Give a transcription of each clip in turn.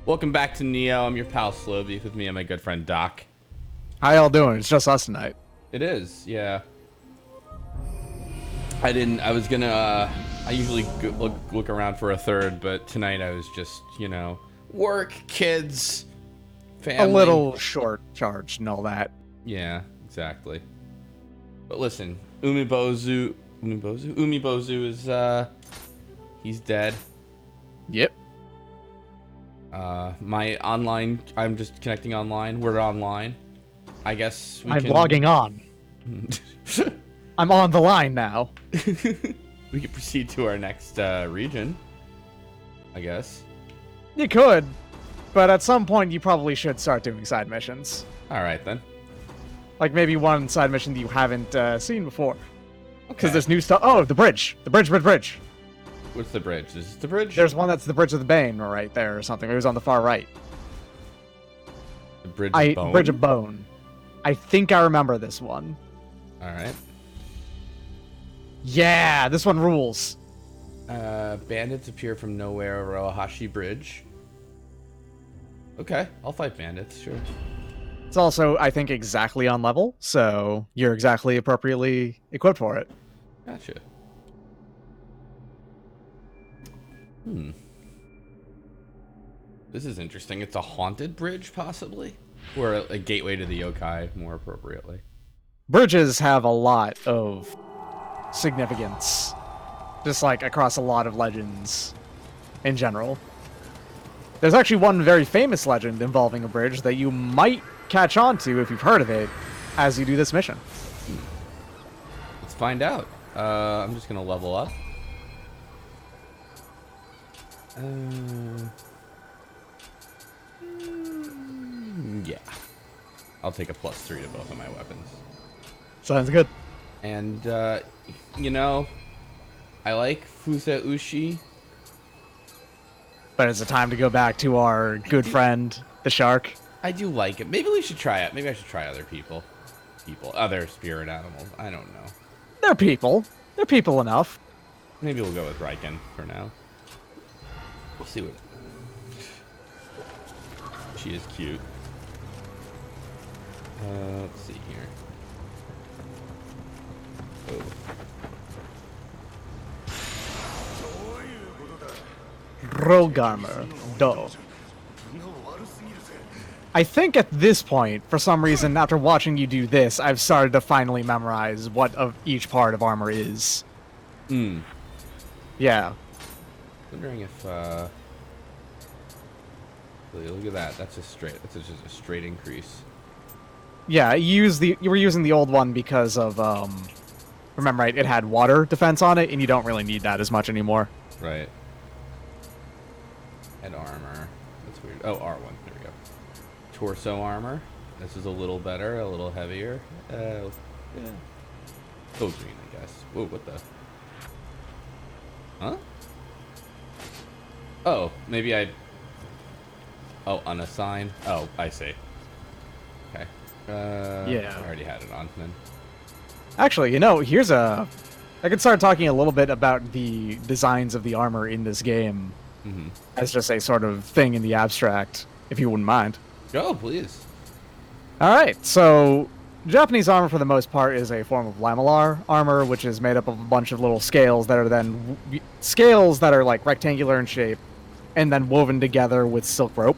Welcome back to Nioh. I'm your pal Slowbeef with me and my good friend Doc. How y'all doing? It's just us tonight. It is, yeah. I usually look around for a third, but tonight I was just, work, kids, family. A little short charged and all that. Yeah, exactly. But listen, Umibozu is, he's dead. Yep. I'm just connecting online. We're online. I guess I'm logging on. I'm on the line now. We can proceed to our next region, I guess. You could, but at some point you probably should start doing side missions. All right, then. Like maybe one side mission that you haven't seen before. Because Okay. there's new stuff. Oh, the bridge. The bridge. What's the bridge? Is this the bridge? There's one that's the Bridge of the Bane right there or something. It was on the far right. The Bridge of Bone? Bridge of Bone. I think I remember this one. All right. Yeah, this one rules. Bandits appear from nowhere over Ohashi Bridge. Okay, I'll fight bandits, sure. It's also, I think, exactly on level, so you're exactly appropriately equipped for it. Gotcha. This is interesting. It's a haunted bridge, possibly? Or a gateway to the yokai, more appropriately. Bridges have a lot of significance, just like across a lot of legends in general. There's actually one very famous legend involving a bridge that you might catch on to if you've heard of it as you do this mission. Let's find out. I'm just going to level up. Yeah. I'll take a +3 to both of my weapons. Sounds good. And, I like Fusa Ushi. But is it time to go back to our good friend, the shark? I do like it. Maybe we should try it. Maybe I should try other other spirit animals. I don't know. They're people. They're people enough. Maybe we'll go with Riken for now. We'll see what... She is cute. Let's see here. Oh. Rogarmer. Do. I think at this point, for some reason, after watching you do this, I've started to finally memorize what of each part of armor is. Yeah. Wondering if, look at that. That's just a straight increase. Yeah, you were using the old one because of, remember, right, it had water defense on it, and you don't really need that as much anymore. Right. Head armor. That's weird. Oh, R1. There we go. Torso armor. This is a little better, a little heavier. Yeah. Go green, I guess. Whoa, what the? Huh? Oh, maybe Oh, unassigned. Oh, I see. Okay. Yeah. I already had it on then. Actually, I could start talking a little bit about the designs of the armor in this game as just a sort of thing in the abstract, if you wouldn't mind. Go, please. Alright, so Japanese armor for the most part is a form of lamellar armor, which is made up of a bunch of little scales that are like rectangular in shape and then woven together with silk rope.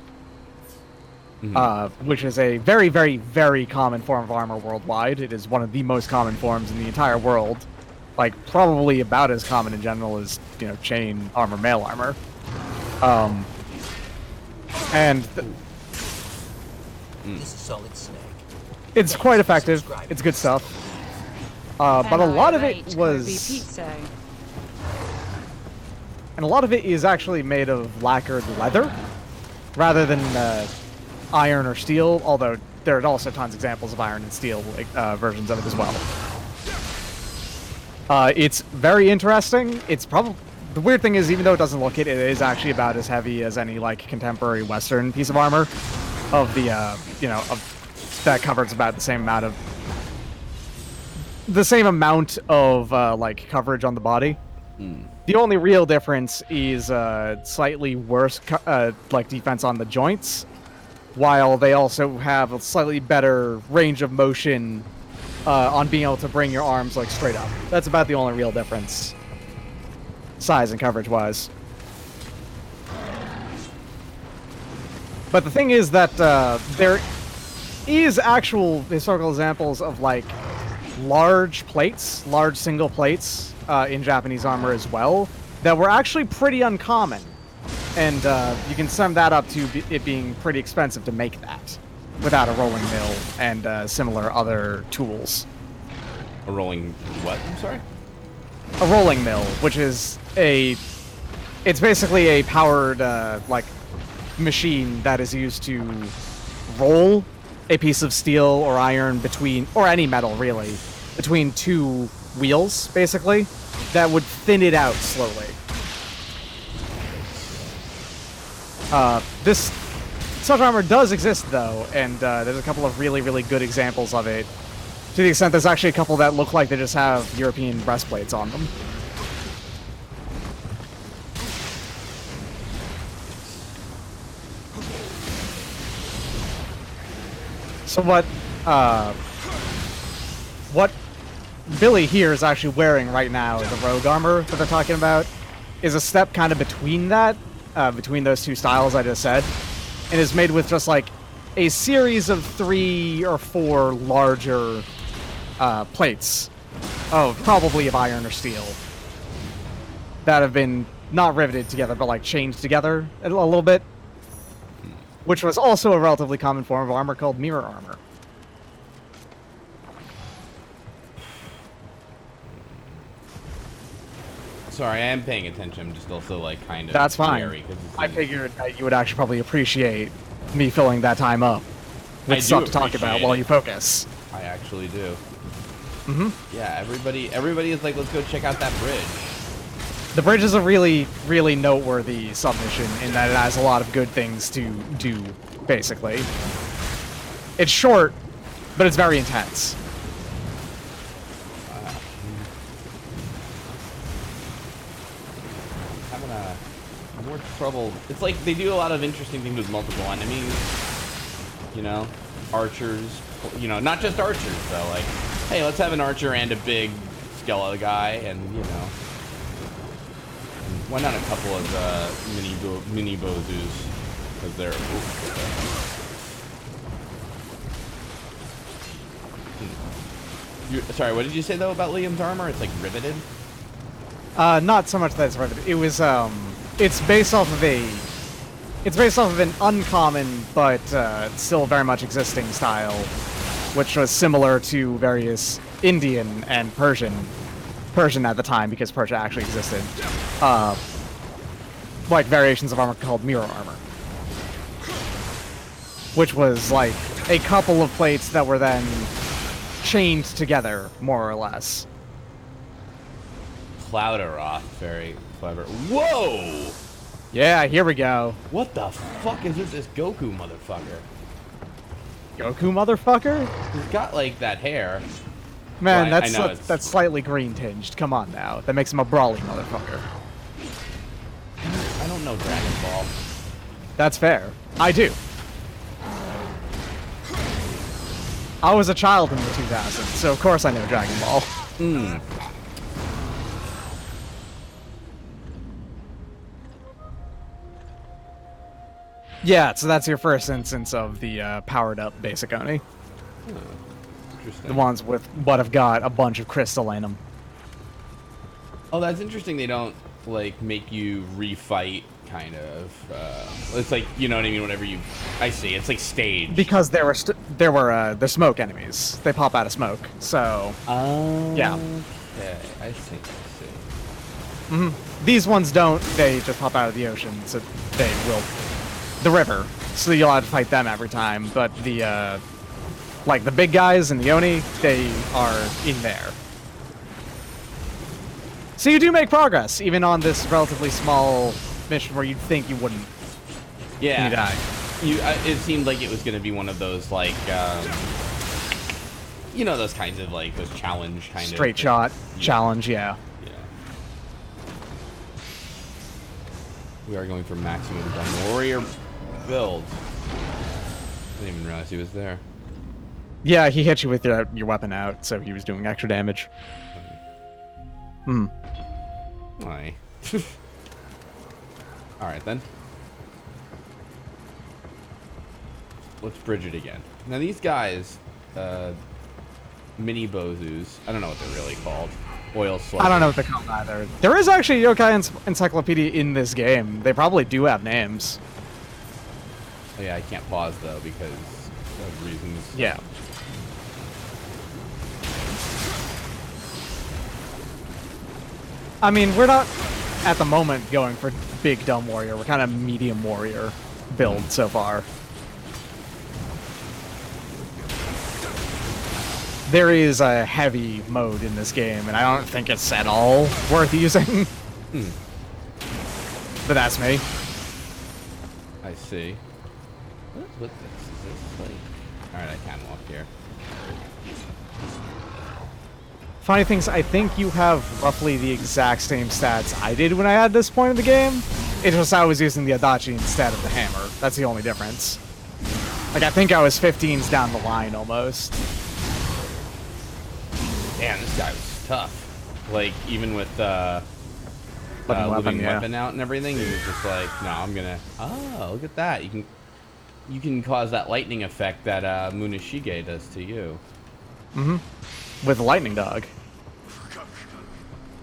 Which is a very, very, very common form of armor worldwide. It is one of the most common forms in the entire world. Like, probably about as common in general as, chain armor, mail armor. This is solid snake. It's quite effective. It's good stuff. But a lot of it was... And a lot of it is actually made of lacquered leather, rather than iron or steel, although there are also tons of examples of iron and steel versions of it as well. It's very interesting. It's probably... The weird thing is, even though it doesn't look it, it is actually about as heavy as any, contemporary Western piece of armor of the, that covers about the same amount of... coverage on the body. The only real difference is slightly worse, like defense on the joints, while they also have a slightly better range of motion on being able to bring your arms like straight up. That's about the only real difference, size and coverage wise. But the thing is that there is actual historical examples of like large plates, large single plates in Japanese armor as well, that were actually pretty uncommon. And you can sum that up to it being pretty expensive to make that without a rolling mill and similar other tools. A rolling what? I'm sorry? A rolling mill, which is it's basically a powered like machine that is used to roll a piece of steel or iron between, or any metal really, between two wheels, basically, that would thin it out slowly. This such armor does exist though, and there's a couple of really, really good examples of it. To the extent there's actually a couple that look like they just have European breastplates on them. So what Billy here is actually wearing right now, the rogue armor that they're talking about, is a step kind of between that, between those two styles I just said, and is made with just like a series of 3 or 4 larger plates, probably of iron or steel, that have been not riveted together, but like chained together a little bit, which was also a relatively common form of armor called mirror armor. Sorry, I am paying attention. I'm just also like kind of. That's fine. Wary, I figured that you would actually probably appreciate me filling that time up with stuff to talk about while you focus. I actually do. Mm-hmm. Yeah, everybody is like, let's go check out that bridge. The bridge is a really, really noteworthy submission in that it has a lot of good things to do, basically. It's short, but it's very intense. Having more trouble. It's like they do a lot of interesting things with multiple enemies. You know, archers. You know, not just archers though. Like, hey, let's have an archer and a big skeleton guy, and you know. Why not a couple of mini bozus? Because they're. Sorry, what did you say though about Liam's armor? It's like riveted. Not so much that it's riveted. It was it's based off of an uncommon but still very much existing style, which was similar to various Indian and Persian at the time, because Persia actually existed. Like variations of armor called mirror armor, which was like a couple of plates that were then chained together, more or less. Clouderoth, very clever. Whoa! Yeah, here we go. What the fuck is this Goku motherfucker? Goku motherfucker? He's got like that hair. Man, well, that's slightly green tinged. Come on now. That makes him a brawly motherfucker. I don't know Dragon Ball. That's fair. I do. I was a child in the 2000s, so of course I know Dragon Ball. Hmm. Yeah, so that's your first instance of the powered up basic Oni. Interesting. The ones with what have got a bunch of crystal in them. Oh, that's interesting. They don't like make you refight, kind of. It's like, you know what I mean. Whenever you, I see. It's like staged. Because there were the smoke enemies. They pop out of smoke. So. Yeah. Okay, I see. Mm-hmm. These ones don't. They just pop out of the ocean. So they will. The river. So you'll have to fight them every time. But the like the big guys and the Oni, they are in there. So you do make progress, even on this relatively small mission where you'd think you wouldn't. Yeah. You die. It seemed like it was going to be one of those, like, you know, those kinds of, like, those challenge kind of. Straight shot challenge, yeah. We are going for maximum gun warrior build. I didn't even realize he was there. Yeah, he hit you with your weapon out, so he was doing extra damage. Why? Alright then. Let's bridge it again. Now these guys, mini bozus, I don't know what they're really called. Oil slug. I don't know what they're called either. There is actually a Yokai encyclopedia in this game. They probably do have names. Oh, yeah, I can't pause though because of reasons. Yeah. I mean, we're not, at the moment, going for big dumb warrior. We're kind of medium warrior build so far. There is a heavy mode in this game, and I don't think it's at all worth using. But that's me. I see. What's with this? Is this like... Alright, I can walk here. Funny things, I think you have roughly the exact same stats I did when I had this point in the game. It's just I was using the Adachi instead of the hammer. That's the only difference. Like, I think I was 15s down the line almost. Damn, this guy was tough. Like, even with living weapon out and everything, he was just like, no, I'm gonna... Oh, look at that. You can cause that lightning effect that Muneshige does to you. With Lightning Dog.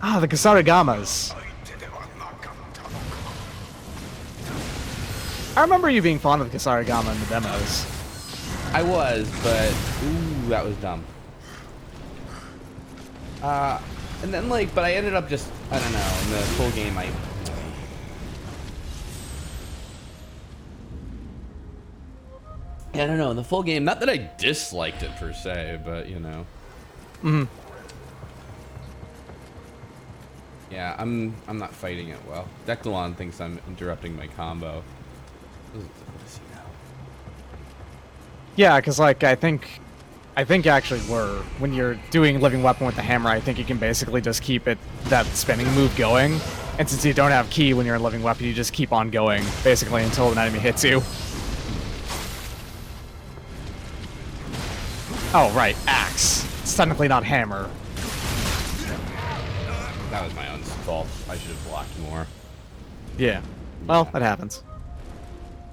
Ah, the Kasarigamas. I remember you being fond of the Kasarigama in the demos. I was, but... Ooh, that was dumb. And then, like, but I ended up just... I don't know, in the full game, I don't know, in the full game, not that I disliked it per se, but, you know. Yeah, I'm not fighting it well. Dectalon thinks I'm interrupting my combo. Yeah, because, like, I think actually when you're doing living weapon with the hammer, I think you can basically just keep that spinning move going. And since you don't have ki when you're in living weapon, you just keep on going, basically, until an enemy hits you. Oh, right, axe. It's technically not hammer. That was my own fault. I should have blocked more. Yeah. Well, that happens.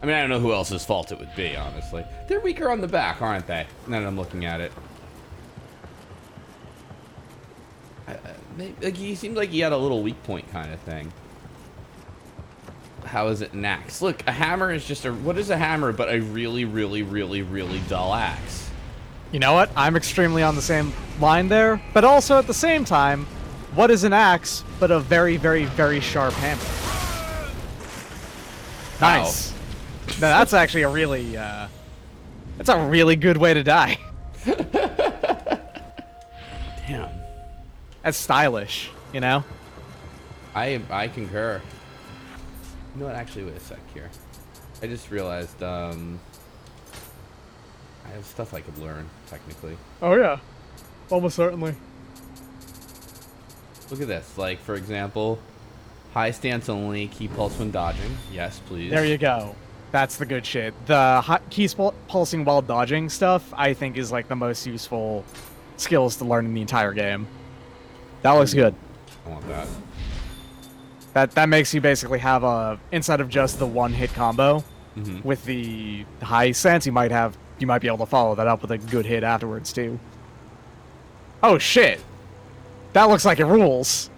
I mean, I don't know who else's fault it would be, honestly. They're weaker on the back, aren't they? Now that I'm looking at it. Like, he seemed like he had a little weak point kind of thing. How is it an axe? Look, a hammer is just a... What is a hammer but a really, really, really, really dull axe? You know what? I'm extremely on the same line there, but also at the same time, what is an axe but a very, very, very sharp hammer? Nice. Now that's actually a really, that's a really good way to die. Damn. That's stylish, you know? I concur. You know what? Actually, wait a sec here. I just realized, I have stuff I could learn, technically. Oh yeah. Almost certainly. Look at this. Like, for example, high stance only, key pulse when dodging. Yes, please. There you go. That's the good shit. The key pulsing while dodging stuff, I think, is like the most useful skills to learn in the entire game. That looks good. I want that. That makes you basically have a, instead of just the one-hit combo, with the high stance, you might be able to follow that up with a good hit afterwards, too. Oh, shit. That looks like it rules.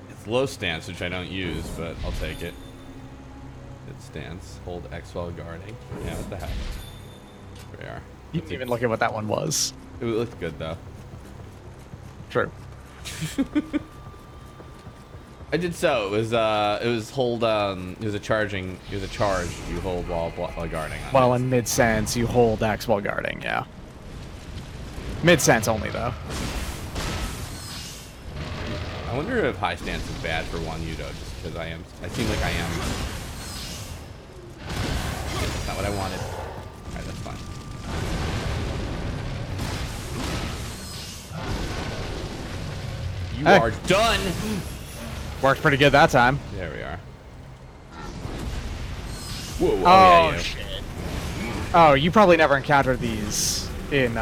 It's low stance, which I don't use, but I'll take it. It stance. Hold X while guarding. Yeah, what the heck? There we are. You didn't even look at what that one was. It looked good, though. True. I did so. It was hold, it was a charge you hold while guarding. While in mid-sense, you hold X while guarding, yeah. Mid-sense only, though. I wonder if high stance is bad for one Yudo, just because I seem like I am. That's not what I wanted. Alright, that's fine. You are done! Worked pretty good that time. There we are. Whoa, Oh, yeah, yeah. shit. Oh, you probably never encountered these in,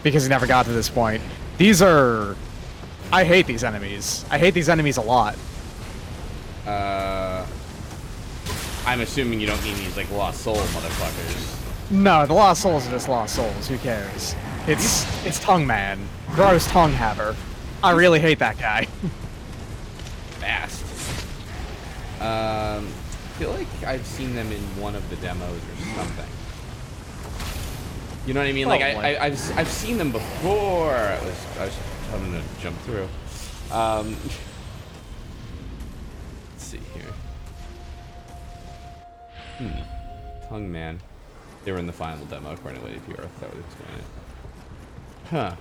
because you never got to this point. These are... I hate these enemies. I hate these enemies a lot. I'm assuming you don't mean these, like, Lost Soul motherfuckers. No, the Lost Souls are just Lost Souls. Who cares? It's Tongue Man. Gross Tongue Haver. I really hate that guy. Fast. I feel like I've seen them in one of the demos or something. You know what I mean? Like I've seen them before. I was having to jump through. Let's see here. Tongue Man. They were in the final demo according to Lady PR. That would explain it. Huh.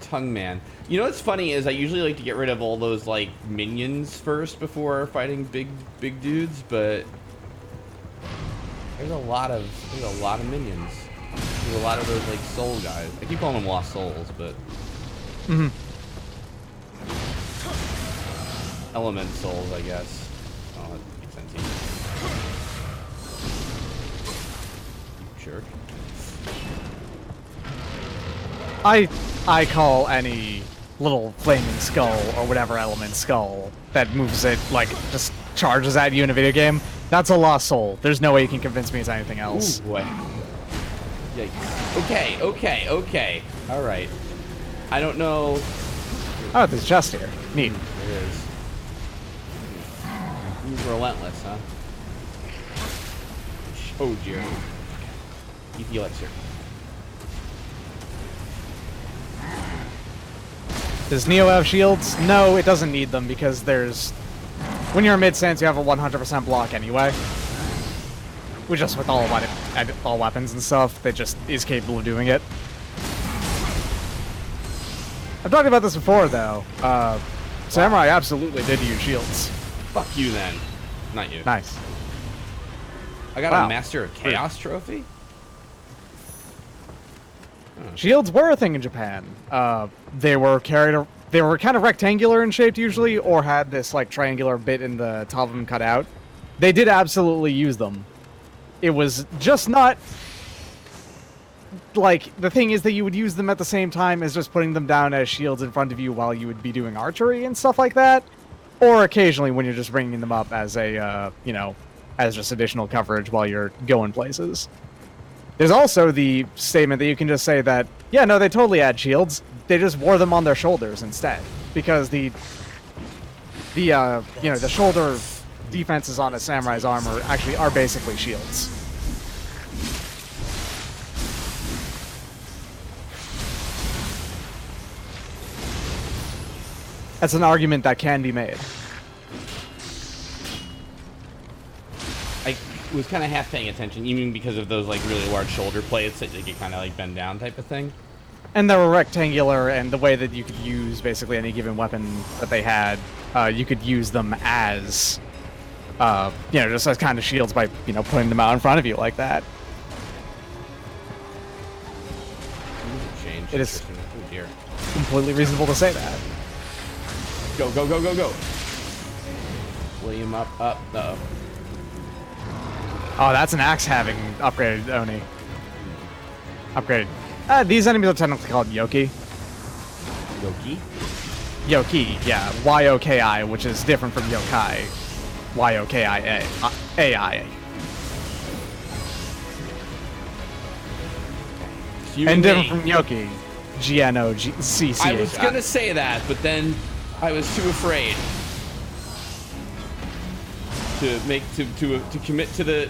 Tongue Man. You know what's funny is I usually like to get rid of all those like minions first before fighting big dudes, but there's a lot of minions. There's a lot of those like soul guys. I keep calling them Lost Souls, but element souls, I guess. Oh, that makes sense. You jerk. I call any little flaming skull or whatever element skull that moves it, like, just charges at you in a video game. That's a Lost Soul. There's no way you can convince me it's anything else. Ooh, boy. Yikes. Okay. All right. I don't know. Oh, there's a chest here. Neat. There is. He's relentless, huh? Oh, dear. Eat the elixir. Does Nioh have shields? No, it doesn't need them because there's... When you're mid-sense, you have a 100% block anyway. Just with all weapons and stuff, that just is capable of doing it. I've talked about this before, though. Samurai absolutely did use shields. Fuck you, then. Not you. Nice. I got a Master of Chaos trophy? Shields were a thing in Japan. They were kind of rectangular in shape usually, or had this like triangular bit in the top of them cut out. They did absolutely use them. It was just not like the thing is that you would use them at the same time as just putting them down as shields in front of you while you would be doing archery and stuff like that, or occasionally when you're just bringing them up as a as just additional coverage while you're going places. There's also the statement that you can just say that, yeah, no, they totally had shields. They just wore them on their shoulders instead, because the shoulder defenses on a samurai's armor actually are basically shields. That's an argument that can be made. I was kind of half paying attention, even because of those like really large shoulder plates that you could kind of like bend down type of thing. And they were rectangular, and the way that you could use basically any given weapon that they had, you could use them as, just as kind of shields by, putting them out in front of you like that. Change. It is Oh dear. completely reasonable to say that. Go. William up. Uh-oh. Oh, that's an axe having upgraded Oni. Upgraded. These enemies are technically called Yoki. Yoki? Yoki, yeah. Y-O-K-I, which is different from Yokai. Y-O-K-I-A. A-I-A. And different from Yoki. G-N-O-C-C-H-I. I was gonna say that, but then I was too afraid to commit to the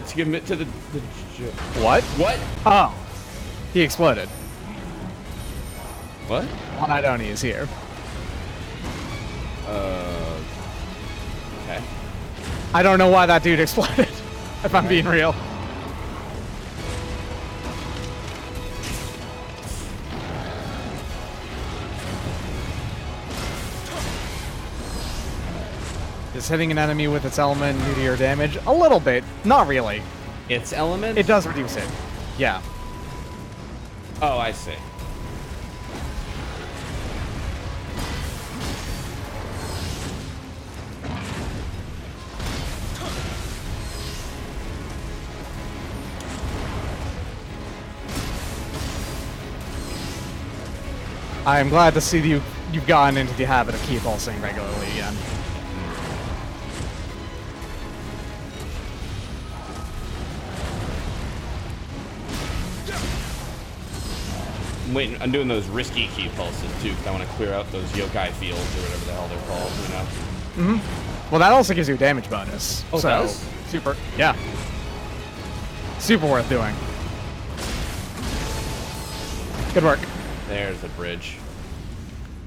What? What? Oh. He exploded. What? One-eyed Oni is here. Okay. I don't know why that dude exploded, if I'm being real. Is hitting an enemy with its element due to your damage? A little bit. Not really. Its element? It does reduce it. Yeah. Oh, I see. I'm glad to see that you've gotten into the habit of key pulsing regularly again. I'm doing those risky key pulses too, because I want to clear out those yokai fields or whatever the hell they're called, you know? Mm-hmm. Well, that also gives you a damage bonus. Oh, so, it does? super, yeah. Super worth doing. Good work. There's a bridge.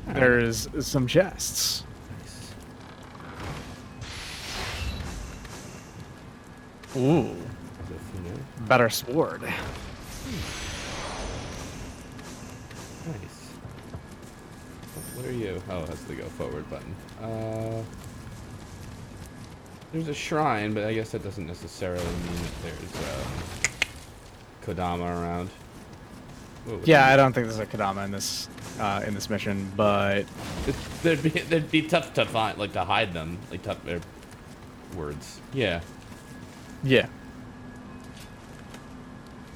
There's some chests. Nice. Ooh. Better sword. Nice. What are you? Oh, that's the go forward button. There's a shrine, but I guess that doesn't necessarily mean that there's Kodama around. Whoa, Yeah, I don't think there's a Kodama in this mission, but they'd be tough to find, like to hide them, like tough words. Yeah. yeah.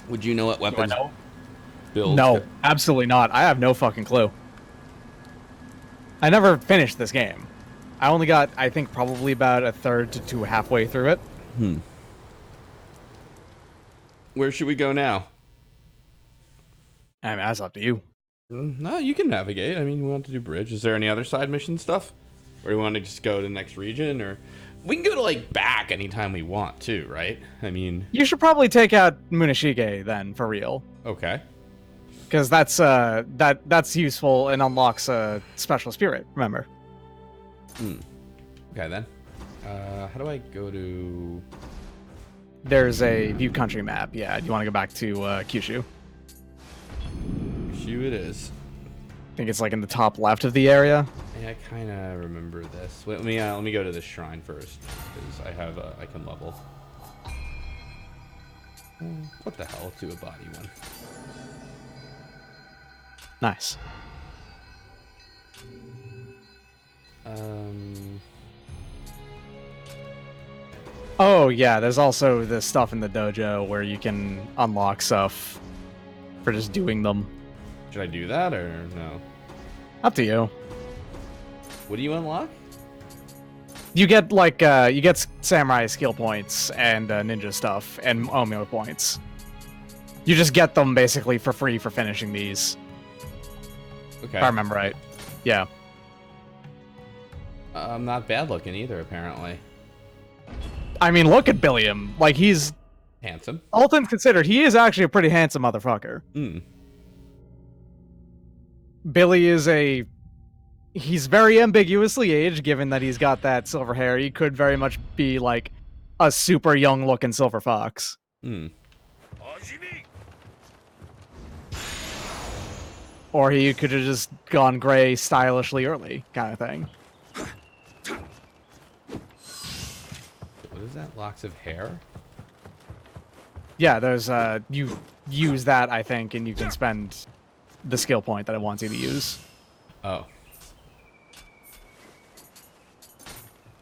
Would you know what weapons know? build? No, absolutely not. I have no fucking clue. I never finished this game. I only got, I think, probably about a third to halfway through it. Where should we go now? I mean, that's up to you. No, you can navigate. I mean, we want to do bridge. Is there any other side mission stuff? Or do we want to just go to the next region? Or we can go to, like, back anytime we want, too, right? I mean... You should probably take out Munashige, then, for real. Okay. Because that's useful and unlocks a special spirit, remember? Okay, then. How do I go to... There's a view country map, yeah. Do you want to go back to Kyushu? Kyushu it is. I think it's like in the top left of the area. Yeah, I kind of remember this. Wait, let me go to this shrine first, because I have I can level. What the hell? Let's do a body one. Nice. Oh yeah, there's also the stuff in the dojo where you can unlock stuff for just doing them. Should I do that or no? Up to you. What do you unlock? You get like you get samurai skill points and ninja stuff and omio points. You just get them basically for free for finishing these. Okay. If I remember right. Yeah. I'm not bad looking either, apparently. I mean, look at Billiam. Like, he's... Handsome. All things considered, he is actually a pretty handsome motherfucker. Billy is a... He's very ambiguously aged, given that he's got that silver hair. He could very much be, like, a super young-looking silver fox. Or he could have just gone gray stylishly early, kind of thing. What is that? Locks of hair? Yeah, there's, you use that, I think, and you can spend the skill point that it wants you to use. Oh.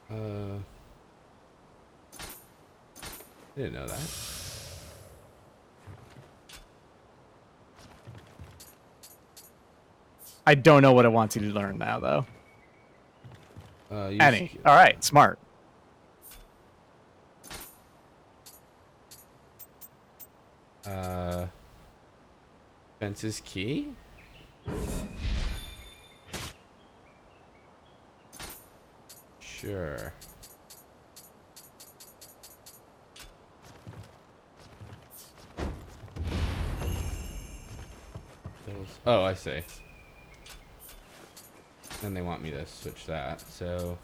I didn't know that. I don't know what it wants you to learn now, though. Any. Alright, smart. Fence's key? Sure. Oh, I see. Then they want me to switch that, so...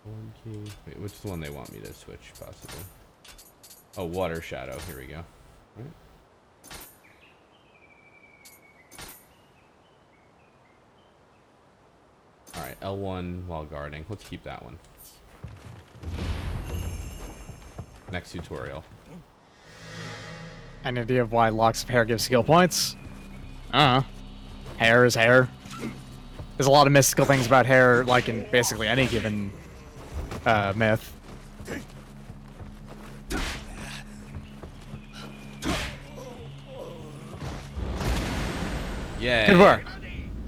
One key... Wait, which is the one they want me to switch, possibly? Oh, water shadow. Here we go. Right. Alright, L1 while guarding. Let's keep that one. Next tutorial. An idea of why locks of hair give skill points? Hair is hair. There's a lot of mystical things about hair, like in basically any given myth. Yeah. Good work.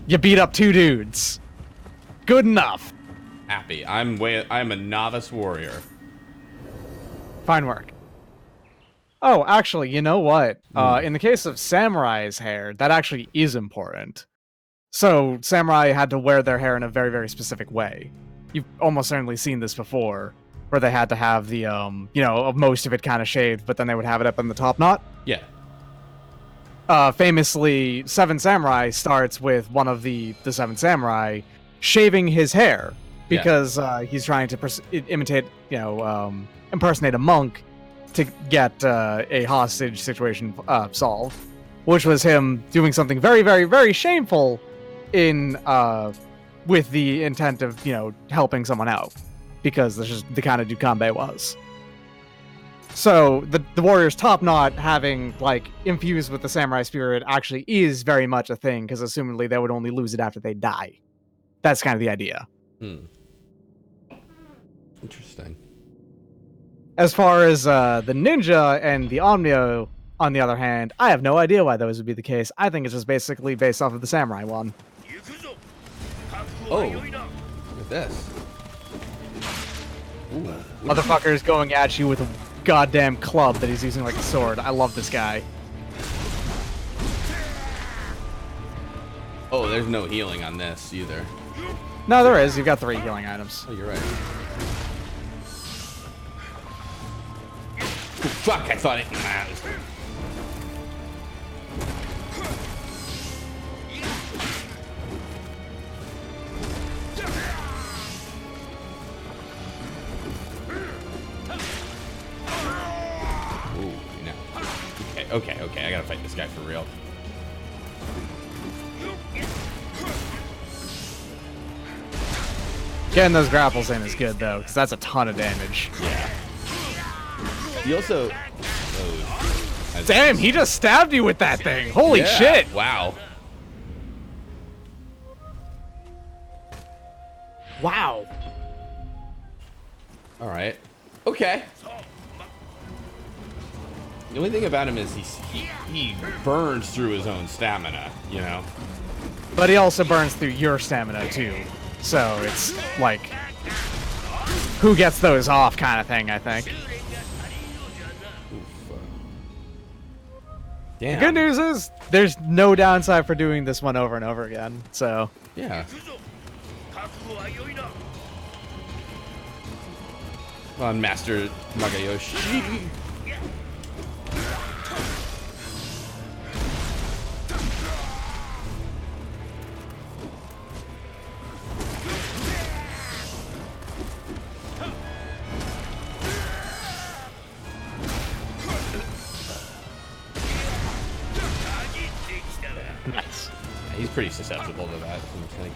You beat up 2 dudes. Good enough. Happy. I'm a novice warrior. Fine work. Oh, actually, you know what? In the case of samurai's hair, that actually is important. So, samurai had to wear their hair in a very, very specific way. You've almost certainly seen this before, where they had to have the, most of it kind of shaved, but then they would have it up in the top knot. Yeah. Famously, Seven Samurai starts with one of the Seven Samurai shaving his hair because he's trying to impersonate a monk to get a hostage situation solved, which was him doing something very, very, very shameful with the intent of, helping someone out, because that's just the kind of dude Kanbei was. So the warrior's top knot having infused with the samurai spirit actually is very much a thing, because assumedly they would only lose it after they die. That's kind of the idea. Interesting. As far as the ninja and the omnio, on the other hand, I have no idea why those would be the case. I think it's just basically based off of the samurai one. Oh, look at this. Ooh. Motherfucker's going at you with a goddamn club that he's using like a sword. I love this guy. Oh, there's no healing on this either. No, there is. You've got 3 healing items. Oh, you're right. Oh, fuck, I thought it... Okay, I gotta fight this guy for real. Getting those grapples in is good, though, because that's a ton of damage. Yeah. He also... Oh, damn, he just stabbed you with that thing! Holy shit! Wow. Wow. Alright. Okay. The only thing about him is he burns through his own stamina, you know? But he also burns through your stamina, too. So it's like, who gets those off kind of thing, I think. Damn. The good news is, there's no downside for doing this one over and over again, so... Yeah. Come on, Master Magayoshi. Nice. Yeah, he's pretty susceptible to that, I think.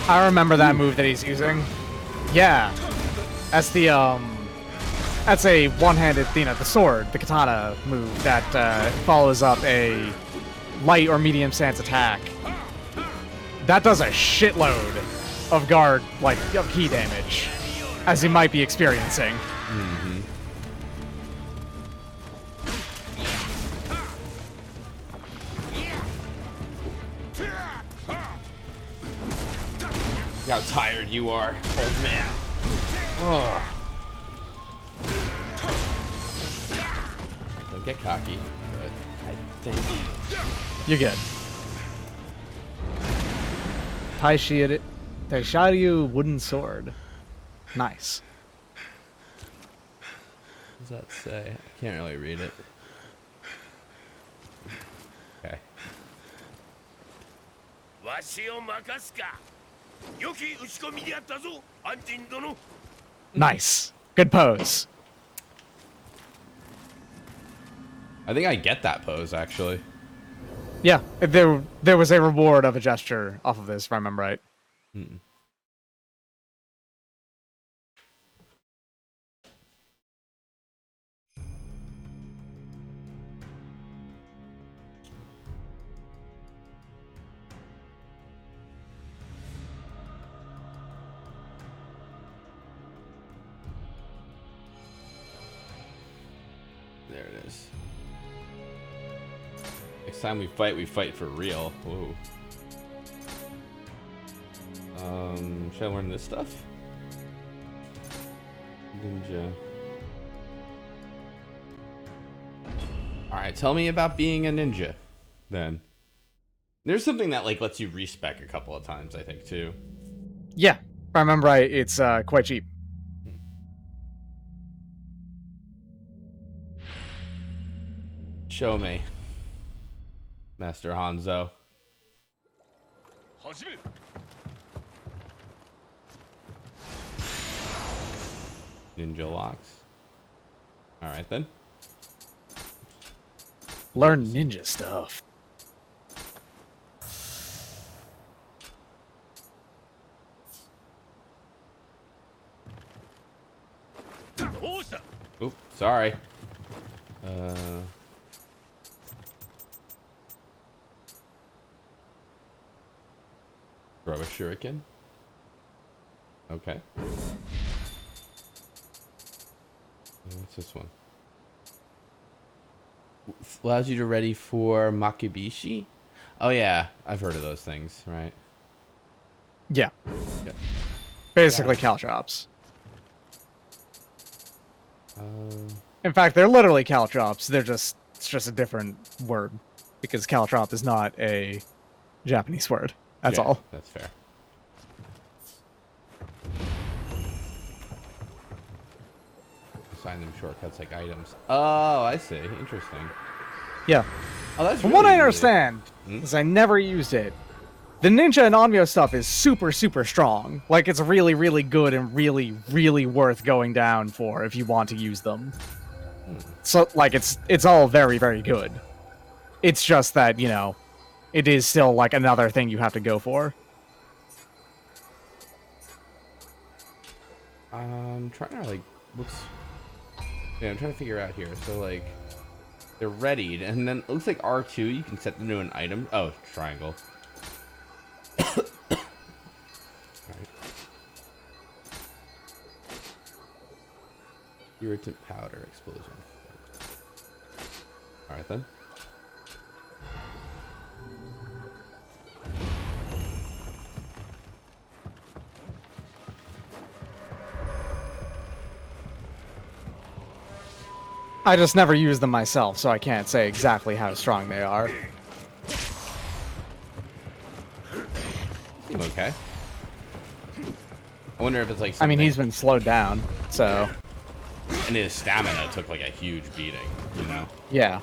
I remember that move that he's using. Yeah. That's the, that's a one-handed, the sword, the katana move that follows up a light or medium stance attack. That does a shitload of guard, of key damage, as he might be experiencing. Mm-hmm. How tired you are, old man. Oh. Don't get cocky, but I think You're good. Taisharyu wooden sword. Nice. what does that say? I can't really read it. Okay. Nice. Good pose. I think I get that pose, actually. Yeah, there was a reward of a gesture off of this, if I remember right. Hmm. There it is. Next time we fight for real. Whoa. Should I learn this stuff? Ninja. Alright, tell me about being a ninja, then. There's something that, like, lets you respec a couple of times, I think, too. Yeah, if I remember right, it's quite cheap. Show me, Master Hanzo. Ninja locks. Alright, then. Learn ninja stuff. Oop, sorry. Throw a shuriken. Okay. What's this one? Allows you to ready for makibishi? Oh yeah, I've heard of those things, right? Yeah. Yep. Basically caltrops. Um, In fact, they're literally caltrops. It's just a different word because caltrop is not a Japanese word. That's yeah, all. That's fair. Assign them shortcuts like items. Oh, I see. Interesting. Yeah. Oh, that's From really what I easy. understand, because I never used it, the ninja and Onmyo stuff is super, super strong. Like, it's really, really good and really, really worth going down for if you want to use them. So, like, it's all very, very good. It's just that, you know, it is still, like, another thing you have to go for. I'm trying to, like, whoops. Yeah, I'm trying to figure out here. So, like, they're readied, and then it looks like R2, you can set them to an item. Oh, triangle. Alright. Irritant powder explosion. Alright then. I just never used them myself, so I can't say exactly how strong they are. Seem okay. I wonder if it's like I mean, something- he's been slowed down, so... And his stamina took like a huge beating, you know? Yeah.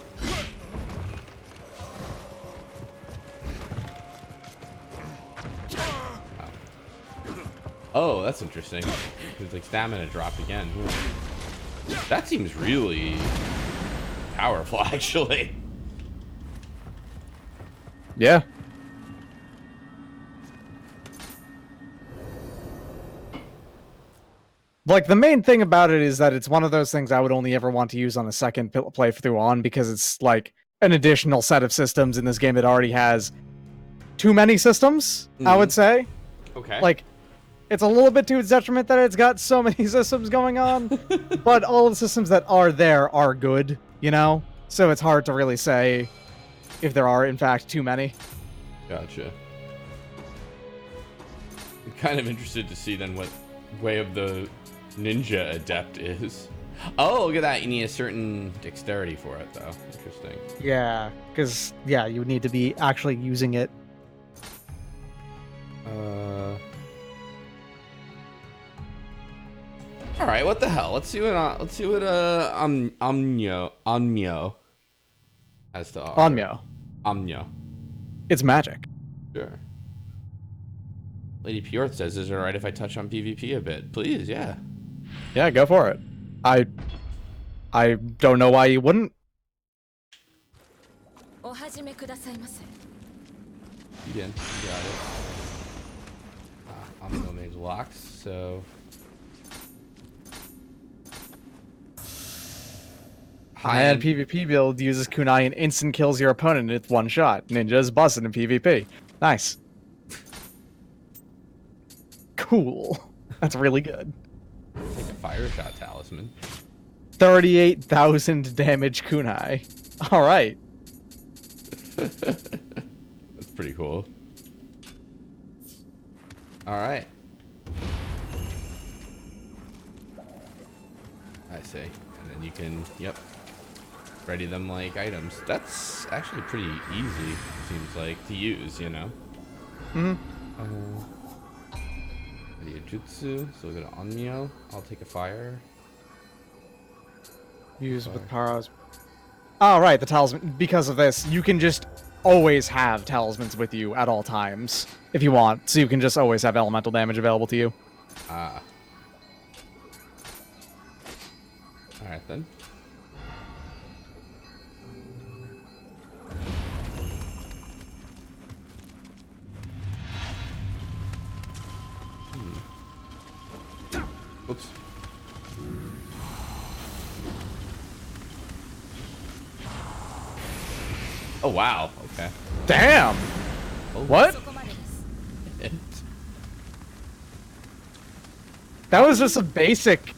Oh, that's interesting. His like stamina dropped again. That seems really powerful, actually. Yeah. Like, the main thing about it is that it's one of those things I would only ever want to use on a second playthrough on, because it's, like, an additional set of systems in this game that already has too many systems, I would say. Okay. Like, it's a little bit to its detriment that it's got so many systems going on, but all of the systems that are there are good, you know? So it's hard to really say if there are, in fact, too many. Gotcha. I'm kind of interested to see then what way of the ninja adept is. Oh, look at that. You need a certain dexterity for it, though. Interesting. Yeah, because, yeah, you would need to be actually using it. All right, what the hell? Let's see what Onmyo has to offer. Onmyo. Onmyo. It's magic. Sure. Lady Pjorth says, "Is it alright if I touch on PvP a bit?" Please, yeah. Yeah, go for it. I don't know why you wouldn't. Begin. You got it. Onmyo made locks, so. High-end PvP build uses kunai and instant kills your opponent with one shot. Ninja is busted in PvP. Nice. Cool. That's really good. Take a fire shot talisman. 38,000 damage kunai. Alright. That's pretty cool. All right. I see. And then you can, yep, ready them like items. That's actually pretty easy, seems like, to use, you know? Mm-hmm. Ready a jutsu, so we'll go to Nioh. I'll take a fire. Use with Paras. Oh, right, the talisman. Because of this, you can just always have talismans with you at all times, if you want. So you can just always have elemental damage available to you. Ah. Alright then. Oops. Oh wow, okay. Damn! Oh. What? That was just a basic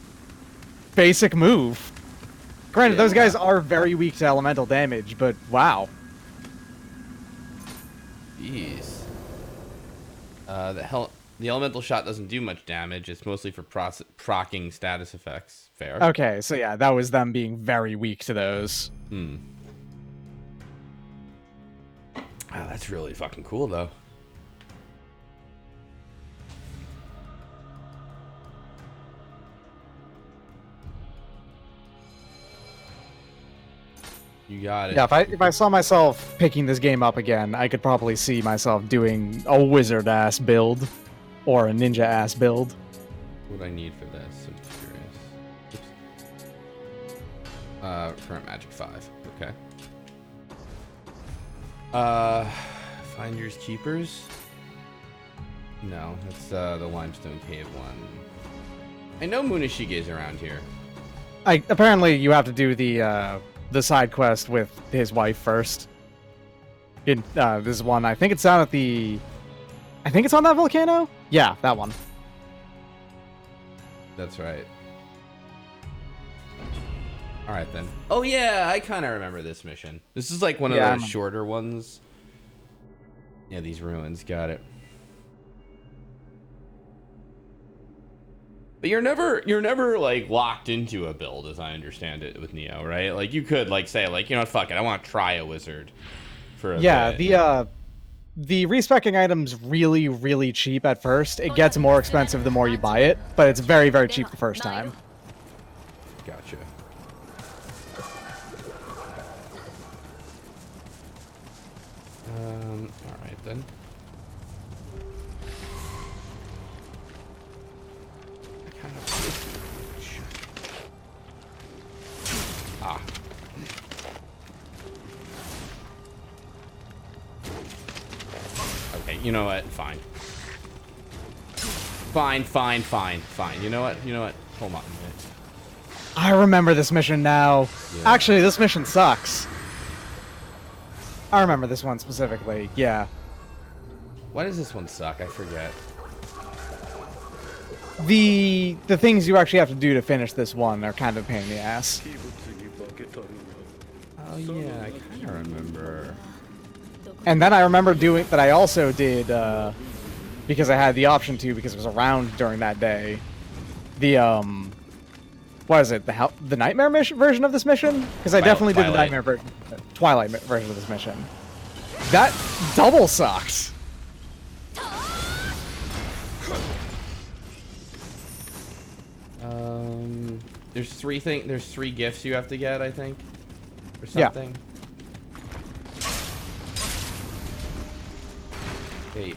move. Granted, those guys are very weak to elemental damage, but wow. Jeez. The elemental shot doesn't do much damage. It's mostly for procking status effects. Fair. Okay, so yeah, that was them being very weak to those. Hmm. Wow, that's really fucking cool, though. You got it. Yeah, if I saw myself picking this game up again, I could probably see myself doing a wizard-ass build. Or a ninja-ass build. What do I need for this? I'm curious. Oops. Current magic 5. Okay. Finders Keepers? No, that's the Limestone Cave one. I know Munashige's around here. Apparently you have to do the side quest with his wife first. This one, I think it's down at the... I think it's on that volcano? Yeah, that one. That's right. Alright then. Oh yeah, I kind of remember this mission. This is like one of those shorter ones. Yeah, these ruins, got it. But you're never like locked into a build, as I understand it, with Nioh, right? Like you could like say like, you know what, fuck it, I want to try a wizard for a bit. The respecking item's really, really cheap at first. It gets more expensive the more you buy it, but it's very, very cheap the first time. Gotcha. Alright then. Ah. Okay, you know what? Fine. Fine. You know what? Hold on a minute. I remember this mission now. Yeah. Actually, this mission sucks. I remember this one specifically, yeah. Why does this one suck? I forget. The things you actually have to do to finish this one are kind of a pain in the ass. Oh yeah, I kind of remember. And then I remember doing that I also did, because I had the option to, because it was around during that day, the, what is it, the Nightmare version of this mission? Because I definitely did the Nightmare Twilight version of this mission. That double sucks. There's three gifts you have to get, I think, or something. Yeah.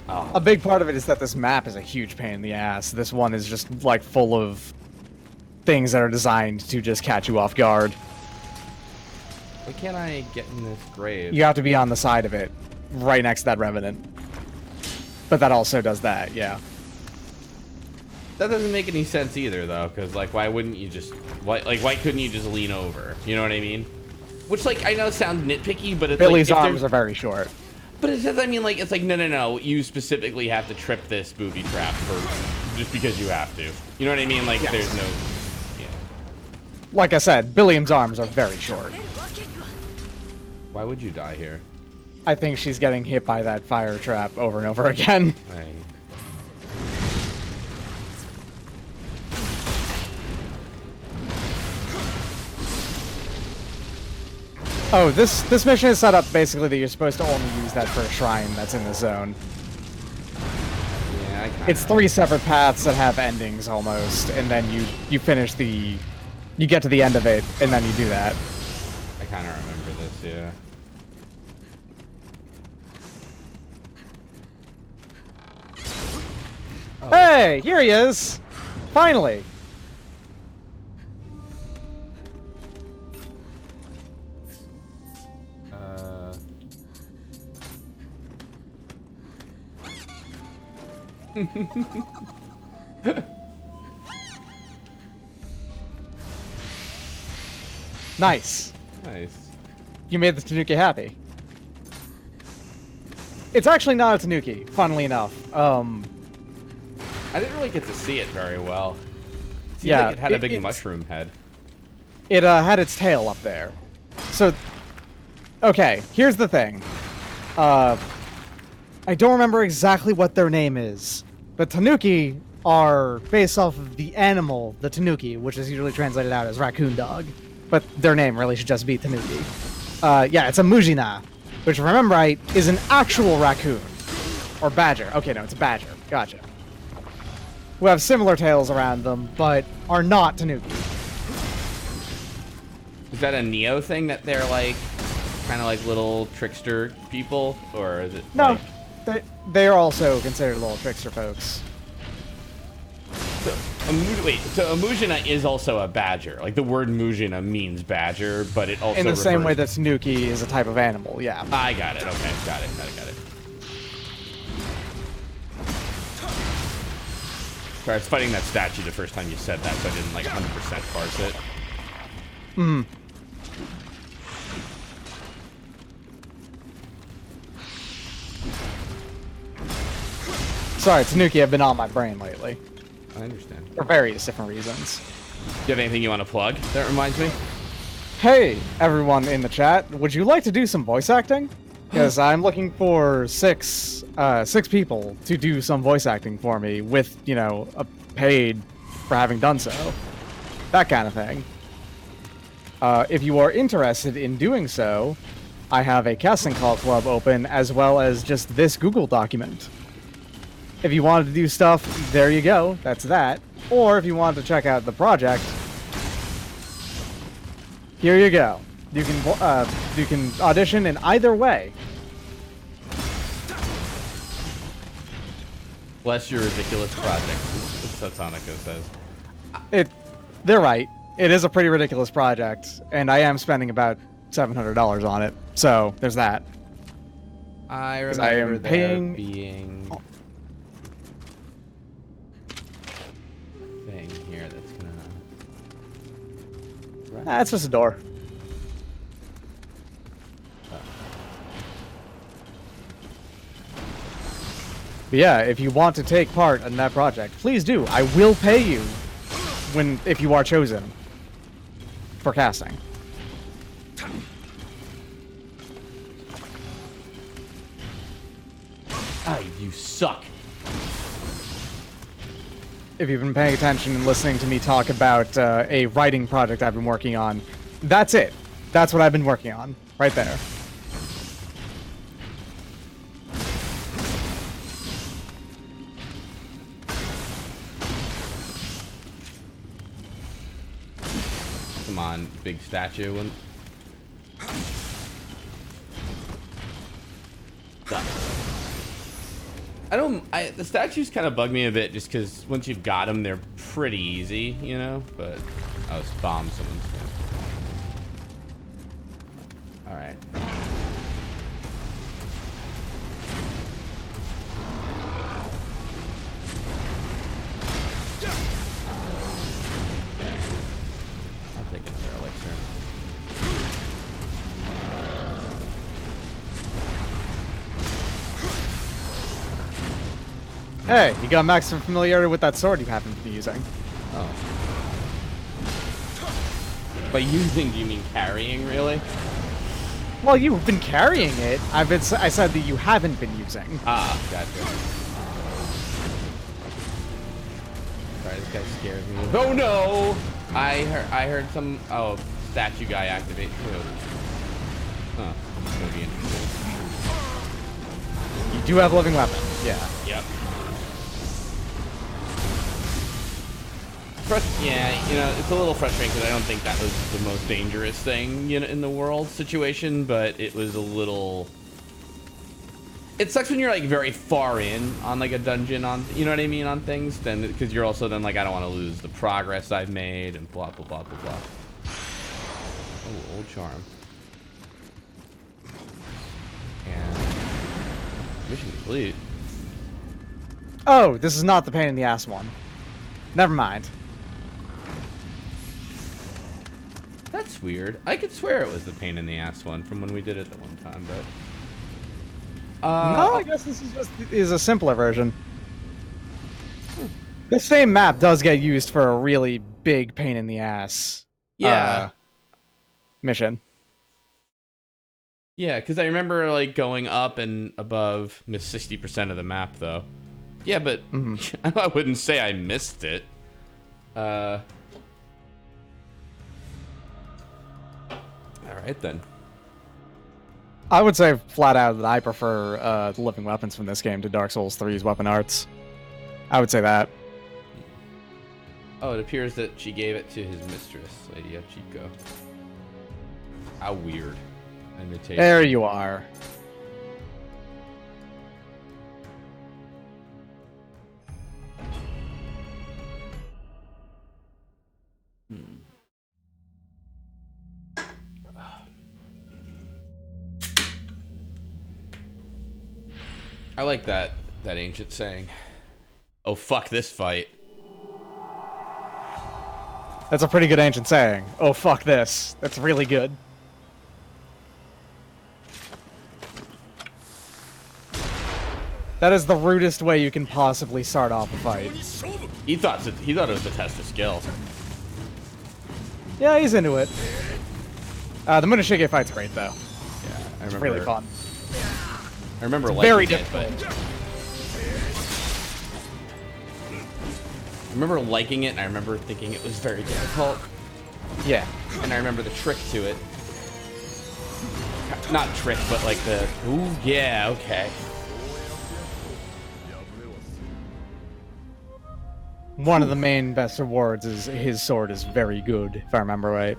Oh. A big part of it is that this map is a huge pain in the ass. This one is just like full of things that are designed to just catch you off guard. Why can't I get in this grave? You have to be on the side of it, right next to that revenant. But that also does that, yeah. That doesn't make any sense either, though, because like, why wouldn't you just, why couldn't you just lean over? You know what I mean? Which, like, I know sounds nitpicky, but it's Billy's like, arms are very short. But it says, I mean, like, it's like, no, you specifically have to trip this booby trap for just because you have to. You know what I mean? Like, yes. There's no, yeah. Like I said, Billiam's arms are very short. Why would you die here? I think she's getting hit by that fire trap over and over again. Right. Oh, this mission is set up basically that you're supposed to only use that first shrine that's in the zone. Yeah, I kinda It's 3 separate paths that have endings almost, and then you finish the... You get to the end of it, and then you do that. I kind of remember this, yeah. Oh. Hey, here he is! Finally! Nice. Nice. You made the Tanuki happy. It's actually not a Tanuki, funnily enough. I didn't really get to see it very well. It seemed Yeah, like it had a big mushroom head. It had its tail up there. So, okay, here's the thing. I don't remember exactly what their name is, but Tanuki are based off of the animal, the Tanuki, which is usually translated out as raccoon dog. But their name really should just be Tanuki. Yeah, it's a Mujina, which, if I remember right, is an actual raccoon. Or badger. Okay, no, it's a badger. Gotcha. Who have similar tails around them, but are not Tanuki. Is that a Nioh thing that they're like, kind of like little trickster people? Or is it No, like... they are also considered little trickster folks. So, so a Mujina is also a badger. Like, the word Mujina means badger, but it also In the same way refers- that Tanuki is a type of animal, yeah. I got it. Okay, got it. Sorry, I was fighting that statue the first time you said that, so I didn't like 100% parse it. Hmm. Sorry, Tanuki have been on my brain lately. I understand. For various different reasons. Do you have anything you want to plug that reminds me? Hey, everyone in the chat, would you like to do some voice acting? Because I'm looking for six people to do some voice acting for me with, you know, a paid for having done so. That kind of thing. If you are interested in doing so, I have a casting call club open as well as just this Google document. If you wanted to do stuff, there you go. That's that. Or if you wanted to check out the project, here you go. You can audition in either way. Bless your ridiculous project, as Satonica says. They're right. It is a pretty ridiculous project, and I am spending about $700 on it. So there's that. I 'Cause remember I am there paying- being thing here that's gonna. It's just a door. But yeah, if you want to take part in that project, please do. I will pay you if you are chosen for casting. Ah, you suck. If you've been paying attention and listening to me talk about a writing project I've been working on, that's it. That's what I've been working on, right there. Come on, big statue one. The statues kind of bug me a bit just because once you've got them, they're pretty easy, you know? But I was bomb someone's thing. Alright. I'll take another elixir. Hey, you got maximum familiarity with that sword you happen to be using. Oh. By using, do you mean carrying, really? Well, you've been carrying it. I said that you haven't been using. Ah, gotcha. Sorry, this guy scares me. Oh no! I heard some statue guy activate too. Huh. That's gonna be interesting. You do have living weapon. Yeah. Yep. Yeah, you know, it's a little frustrating because I don't think that was the most dangerous thing, you know, in the world situation, but it was a little... It sucks when you're like very far in on like a dungeon on, you know what I mean, on things, then because you're also then like, I don't want to lose the progress I've made and blah, blah, blah, blah, blah. Oh, old charm. And mission complete. Oh, this is not the pain in the ass one. Never mind. That's weird. I could swear it was the pain in the ass one from when we did it the one time, but... No, I guess this is a simpler version. The same map does get used for a really big pain in the ass. Yeah. Mission. Yeah, because I remember like going up and above, missed 60% of the map though. Yeah, but I wouldn't say I missed it. All right then. I would say flat out that I prefer the living weapons from this game to Dark Souls 3's weapon arts. I would say that. Oh, it appears that she gave it to his mistress, Lady Achiko. How weird. Invitation. There you are. I like that ancient saying. Oh, fuck this fight. That's a pretty good ancient saying. Oh, fuck this. That's really good. That is the rudest way you can possibly start off a fight. He thought it was a test of skill. Yeah, he's into it. The Munashige fight's great, though. Yeah, I It's remember. really fun. I remember liking Very it, difficult. but I remember liking it, and I remember thinking it was very difficult. Yeah. And I remember the trick to it. Not trick, but like the... Ooh, yeah, okay. One of the main best rewards is his sword is very good, if I remember right.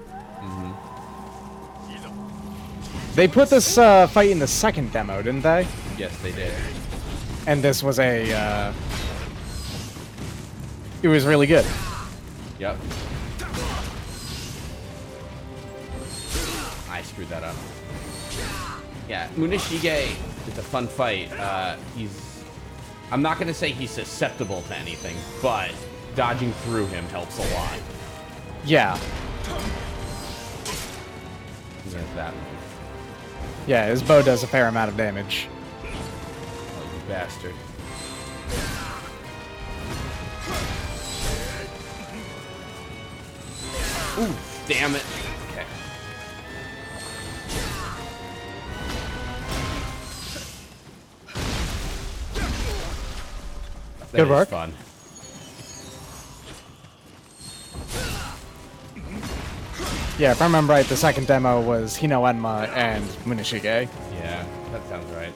They put this fight in the second demo, didn't they? Yes, they did. And this was a... It was really good. Yep. I screwed that up. Yeah, Munashige is a fun fight. I'm not gonna say he's susceptible to anything, but dodging through him helps a lot. Yeah. There's that one. Yeah, his bow does a fair amount of damage. Oh, you bastard. Ooh, damn it. Okay. Good work. Fun. Yeah, if I remember right, the second demo was Hino Enma and Munashige. Yeah, that sounds right.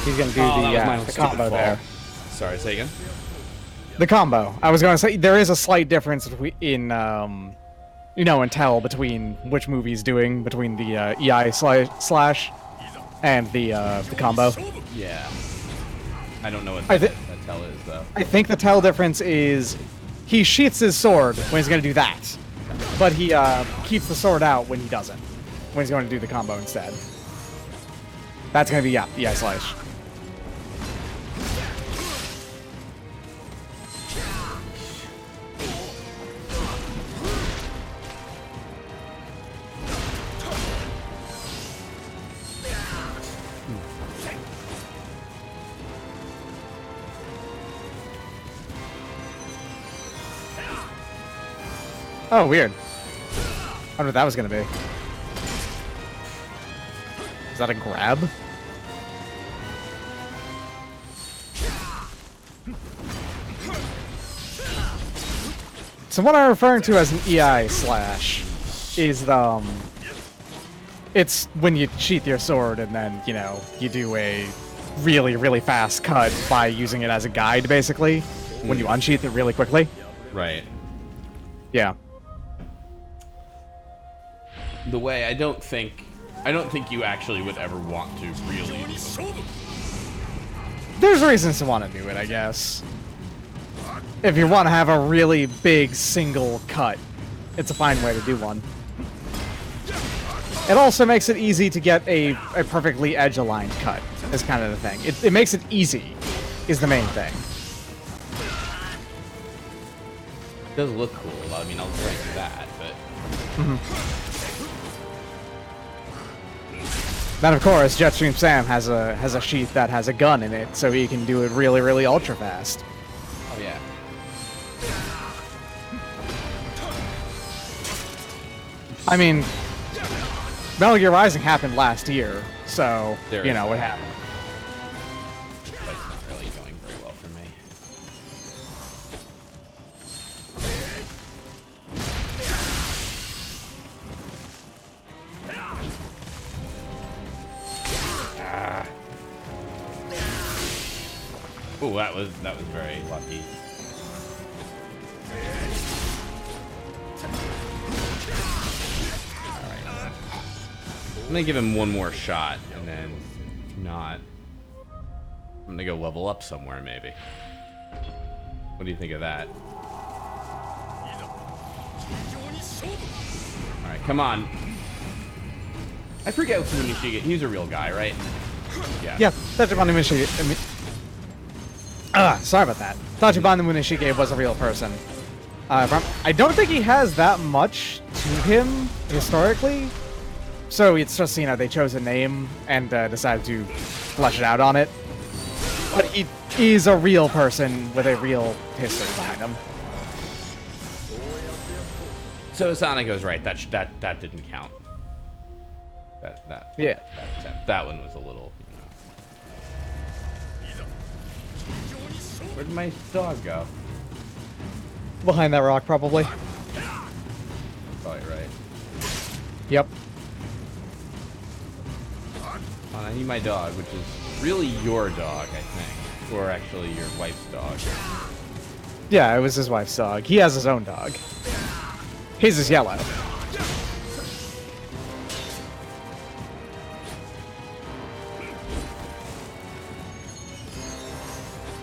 He's gonna do That was my the stupid combo fault. there. Sorry, say again? The combo. I was gonna say, there is a slight difference in, you know, in tell between which movie he's doing, between the EI slash and the combo. Yeah. I don't know what I that thi- tell is, though. I think the tell difference is he sheaths his sword when he's going to do that, but he keeps the sword out when he doesn't, when he's going to do the combo instead. That's going to be, yeah, EI slash. Oh, weird. I wonder what that was gonna be. Is that a grab? So what I'm referring to as an EI slash is it's when you sheath your sword and then, you know, you do a really, really fast cut by using it as a guide, basically, when you unsheath it really quickly. Right. Yeah. The way I don't think you actually would ever want to really do it. There's reasons to want to do it, I guess. If you want to have a really big single cut, it's a fine way to do one. It also makes it easy to get a perfectly edge-aligned cut, is kind of the thing. It makes it easy, is the main thing. It does look cool. I mean, I'll grant you that, but... Then, of course, Jetstream Sam has a sheath that has a gun in it, so he can do it really, really ultra fast. Oh, yeah. I mean, Metal Gear Rising happened last year, so, you know, it happened. But it's not really going very well for me. Oh, that was very lucky. Alright. I'm gonna give him one more shot, and then if not, I'm gonna go level up somewhere, maybe. What do you think of that? Alright, come on. I forget what's Munishige. He's a real guy, right? Yeah, Tachibana Munishige. Sorry about that. Tachibana Munishige was a real person. I don't think he has that much to him, historically. So it's just, you know, they chose a name and decided to flesh it out on it. But he is a real person with a real history behind him. So Sonic was right. That didn't count. Yeah. That one was a little, you know. Where'd my dog go? Behind that rock, probably. Probably right. Yep. I need my dog, which is really your dog, I think. Or actually your wife's dog. Yeah, it was his wife's dog. He has his own dog. His is yellow.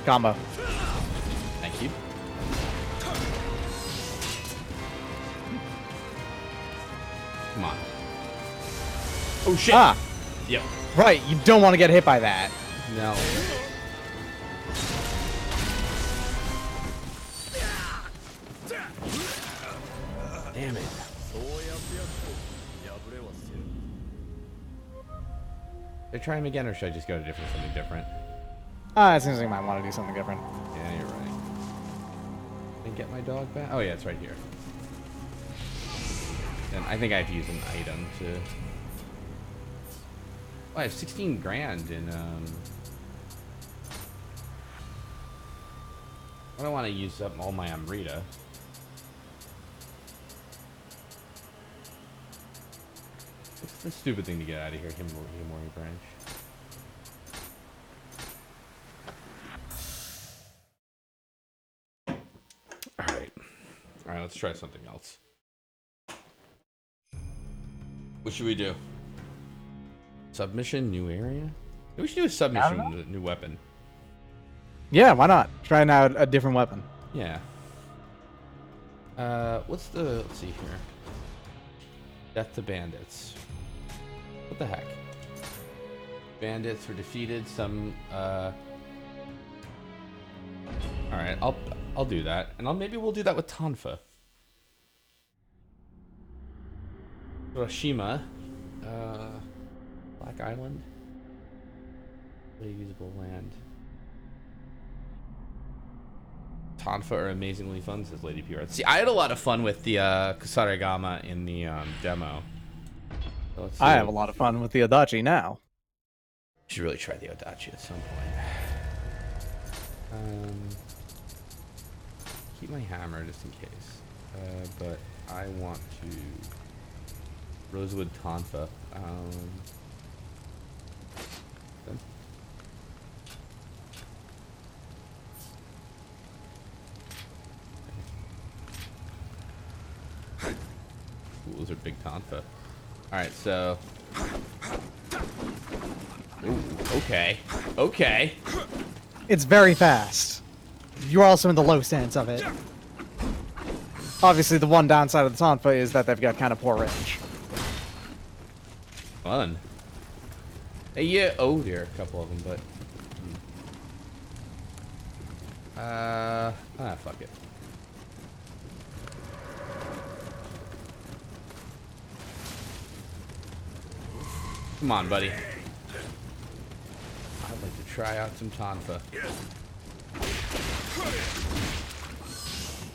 Combo. Thank you. Come on. Oh shit! Ah! Yep. Right, you don't want to get hit by that. No. Damn it. Should I try him again, or should I just go to something different? It seems like you might want to do something different. Yeah, you're right. Didn't get my dog back? Oh yeah, it's right here. And I think I have to use an item to... Oh, I have 16 grand in, I don't want to use up all my Amrita. What's the stupid thing to get out of here? Himori branch. Alright, let's try something else. What should we do? Submission, new area? Maybe we should do a submission, new weapon. Yeah, why not? Trying out a different weapon. Yeah. Let's see here. Death to bandits. What the heck? Bandits were defeated, some, Alright, I'll do that. And maybe we'll do that with Tonfa. Hiroshima. Black Island. Really usable land. Tonfa are amazingly fun, says Lady PR. See, I had a lot of fun with the Kusarigama in the demo. So let's see. I have a lot of fun with the Adachi now. Should really try the Odachi at some point. Keep my hammer just in case. But I want to Rosewood Tonfa. Ooh, those are big Tonfa. Alright, so... Ooh, okay. Okay. It's very fast. You're also in the low stance of it. Obviously, the one downside of the Tonfa is that they've got kind of poor range. Fun. Yeah, oh dear, a couple of them, but... fuck it. Come on, buddy. I'd like to try out some Tonfa.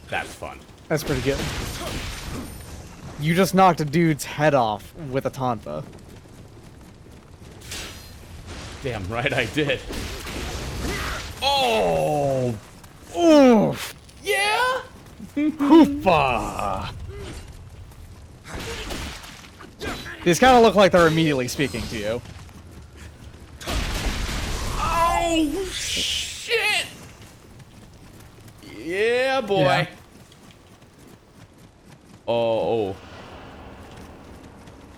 That's fun. That's pretty good. You just knocked a dude's head off with a Tonfa. Damn right I did. Oh! Oof! Yeah? Hoofa! These kind of look like they're immediately speaking to you. Oh, shit! Yeah, boy. Yeah. Oh.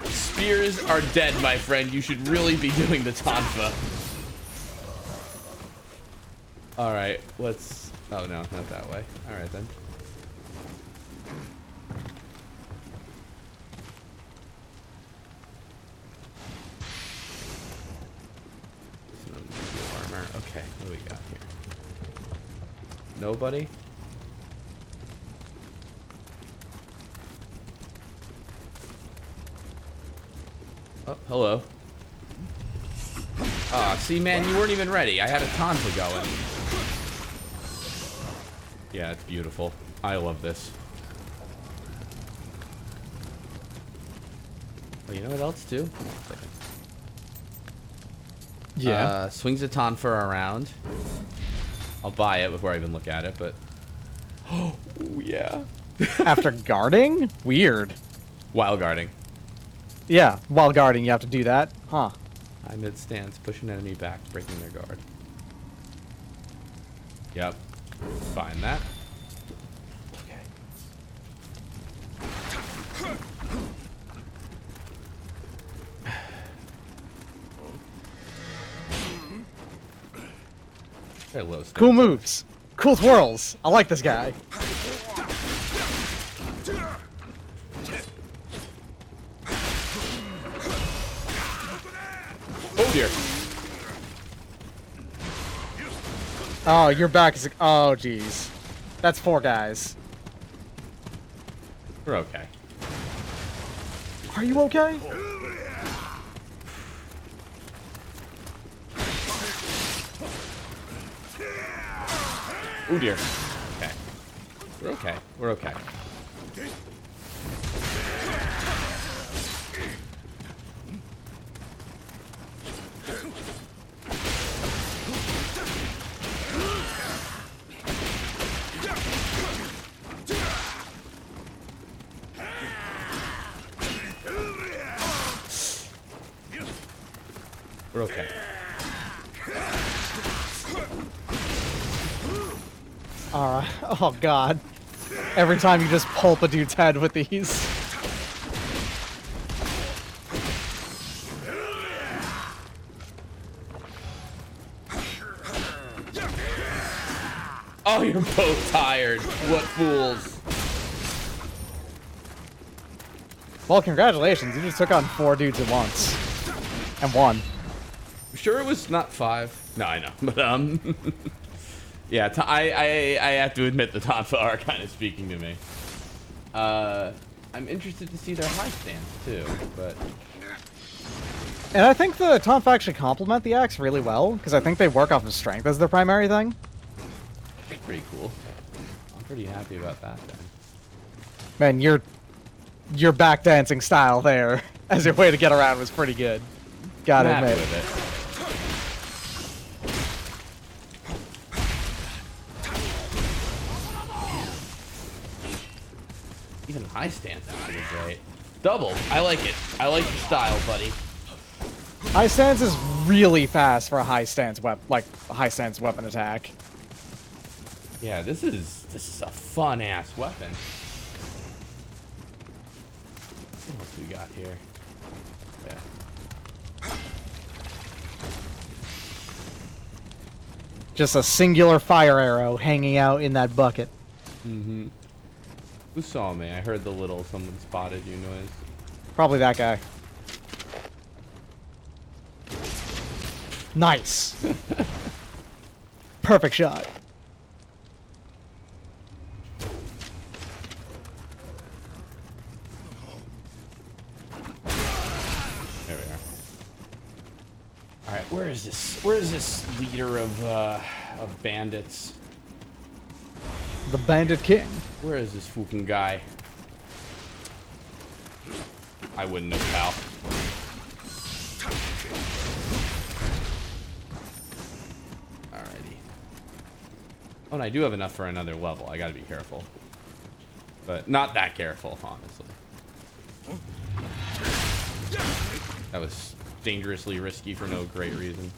Spears are dead, my friend. You should really be doing the Tonfa. Alright, let's... Oh, no, not that way. Alright, then. Armor. Okay, what do we got here? Nobody? Oh, hello. Ah, see, man, you weren't even ready. I had a Tonfa going. Yeah, it's beautiful. I love this. Oh, you know what else, too? Yeah. Swings a Tonfa around. I'll buy it before I even look at it, but... Oh, yeah. After guarding? Weird. While guarding. Yeah, while guarding you have to do that. Huh. High mid stance, push an enemy back, breaking their guard. Yep. Find that. Very low stance. Cool moves. Cool twirls. I like this guy. Oh dear. Oh, your back is... Oh, jeez. That's 4 guys. We're okay. Are you okay? Oh dear. Okay. We're okay. We're okay. We're okay. Alright. Oh, God. Every time you just pulp a dude's head with these. Oh, you're both tired. What fools. Well, congratulations. You just took on 4 dudes at once. And won. Sure it was not 5? No, I know. But, yeah, I have to admit the Tonfa are kind of speaking to me. I'm interested to see their high stance, too, but... And I think the Tonfa actually complement the axe really well, because I think they work off of strength as their primary thing. Pretty cool. pretty happy about that then. Man, your back dancing style there as your way to get around was pretty good. Gotta I'm happy admit. with it. Even high stance is pretty great. Double. I like it. I like your style, buddy. High stance is really fast for a high stance weapon attack. Yeah, this is a fun ass weapon. What else we got here? Yeah. Just a singular fire arrow hanging out in that bucket. Mm-hmm. Who saw me? I heard the little someone spotted you noise. Probably that guy. Nice. Perfect shot. There we are. All right, where is this? Where is this leader of bandits? The Bandit King. Where is this fucking guy? I wouldn't know, pal. Alrighty. Oh, and I do have enough for another level. I gotta be careful. But not that careful, honestly. That was dangerously risky for no great reason.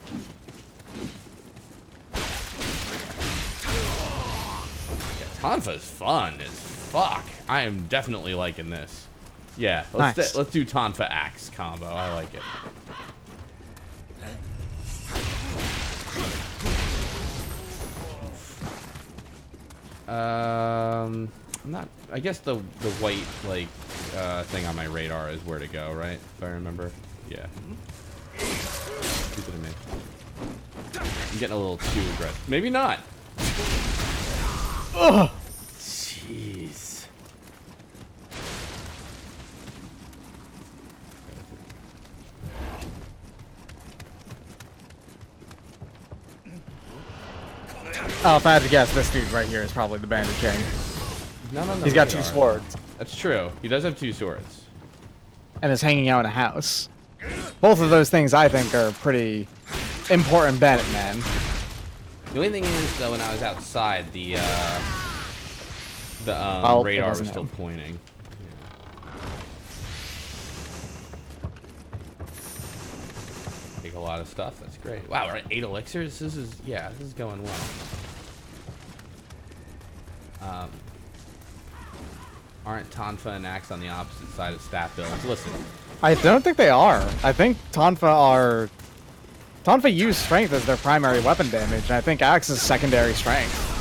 Tonfa is fun as fuck. I am definitely liking this. Yeah, let's do Tonfa Axe combo. I like it. I'm not. I guess the white like thing on my radar is where to go, right? If I remember. Yeah. Keep it in me. I'm getting a little too aggressive. Maybe not. Ugh. Jeez. Oh, if I had to guess, this dude right here is probably the Bandit King. He's got two swords. That's true. He does have two swords. And is hanging out in a house. Both of those things, I think, are pretty important Bandit men. The only thing is, though, when I was outside, the radar was still pointing. Take a lot of stuff. That's great. Wow, we're at 8 elixirs. This is going well. Aren't Tonfa and Axe on the opposite side of stat builds? Listen. I don't think they are. I think Tonfa use strength as their primary weapon damage, and I think Axe is secondary strength.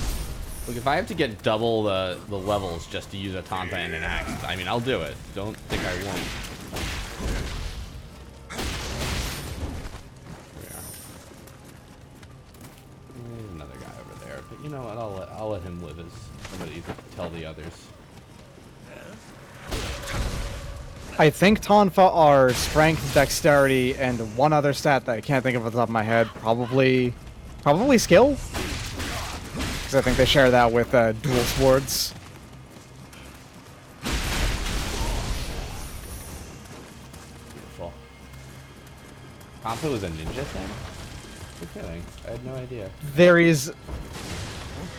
Look, if I have to get double the levels just to use a Tonfa and an Axe, I mean, I'll do it. Don't think I won't. There we are. There's another guy over there, but you know what? I'll let him live as somebody to tell the others. I think Tonfa are strength, dexterity, and one other stat that I can't think of off the top of my head. Probably skill? Because I think they share that with dual swords. Beautiful. Tonfa was a ninja thing? You're kidding. I had no idea. There is...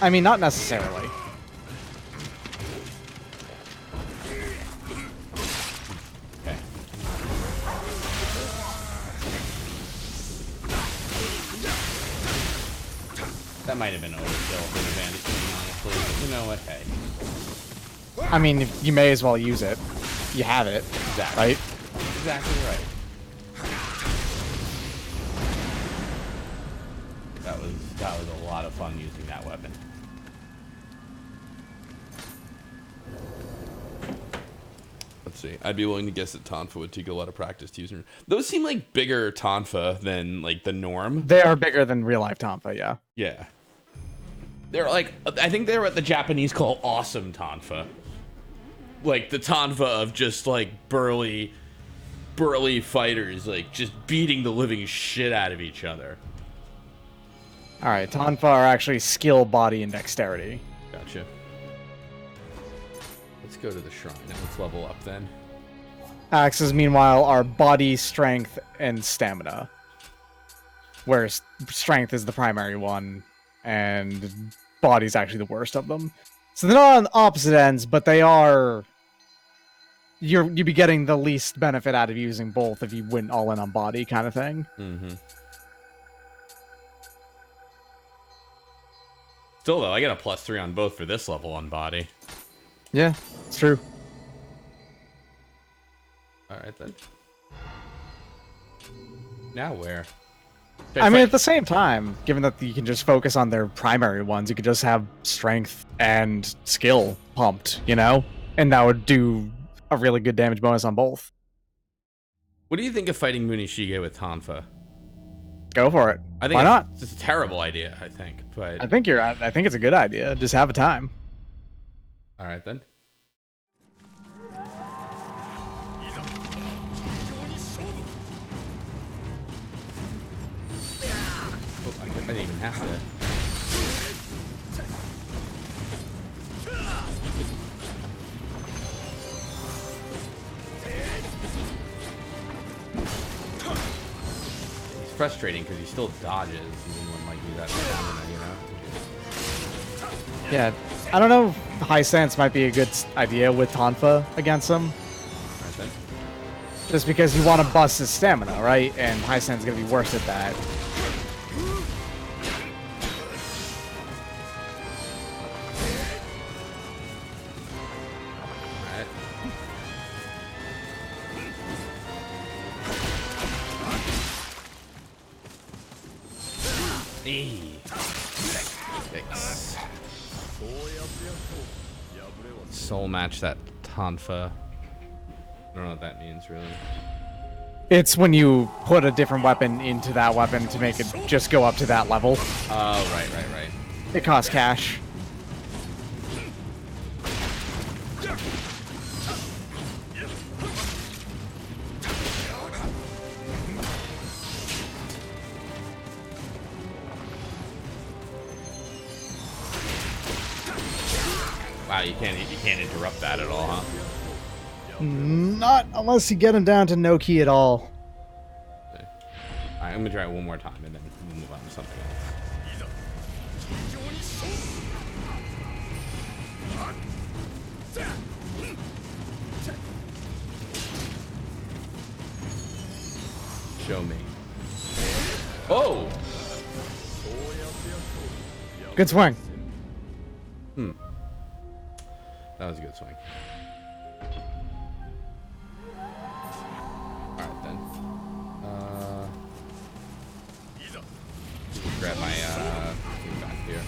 I mean, not necessarily. That might have been overkill for the bandit team, honestly, but you know what, hey. I mean, you may as well use it. You have it. Exactly. Right? Exactly right. That was a lot of fun using that weapon. Let's see. I'd be willing to guess that Tonfa would take a lot of practice to use them. Those seem like bigger Tonfa than like the norm. They are bigger than real life Tonfa, yeah. Yeah. They're like, I think they're what the Japanese call awesome Tonfa. Like the Tonfa of just like burly fighters, like just beating the living shit out of each other. Alright, Tonfa are actually skill, body, and dexterity. Gotcha. Let's go to the shrine and let's level up then. Axes, meanwhile, are body, strength, and stamina. Where strength is the primary one, and body's actually the worst of them. So they're not on opposite ends, but they are... You'd be getting the least benefit out of using both if you went all in on body, kind of thing. Mm-hmm. Still, though, I get a +3 on both for this level on body. Yeah, it's true. Alright, then. Now where? I mean, at the same time, given that you can just focus on their primary ones, you could just have strength and skill pumped, you know? And that would do a really good damage bonus on both. What do you think of fighting Munishige with Tonfa? Go for it. I think Why not? It's a terrible idea, I think. But I think it's a good idea. Just have a time. alright then. Oh, I didn't even have to. It's frustrating because he still dodges even when like you got stamina, you know? Yeah, I don't know. High stance might be a good idea with Tonfa against him. Alright then. Just because you want to bust his stamina, right? And high stance is going to be worse at that. Alright. Fix. Soul match that Tonfa. I don't know what that means really. It's when you put a different weapon into that weapon to make it just go up to that level. Oh, right. It costs cash. Wow, you can't interrupt that at all, huh? Not unless you get him down to no key at all. Okay. Alright, I'm gonna try it one more time and then we'll move on to something else. Show me. Oh! Good swing. That was a good swing. Alright then. Grab my thing back here.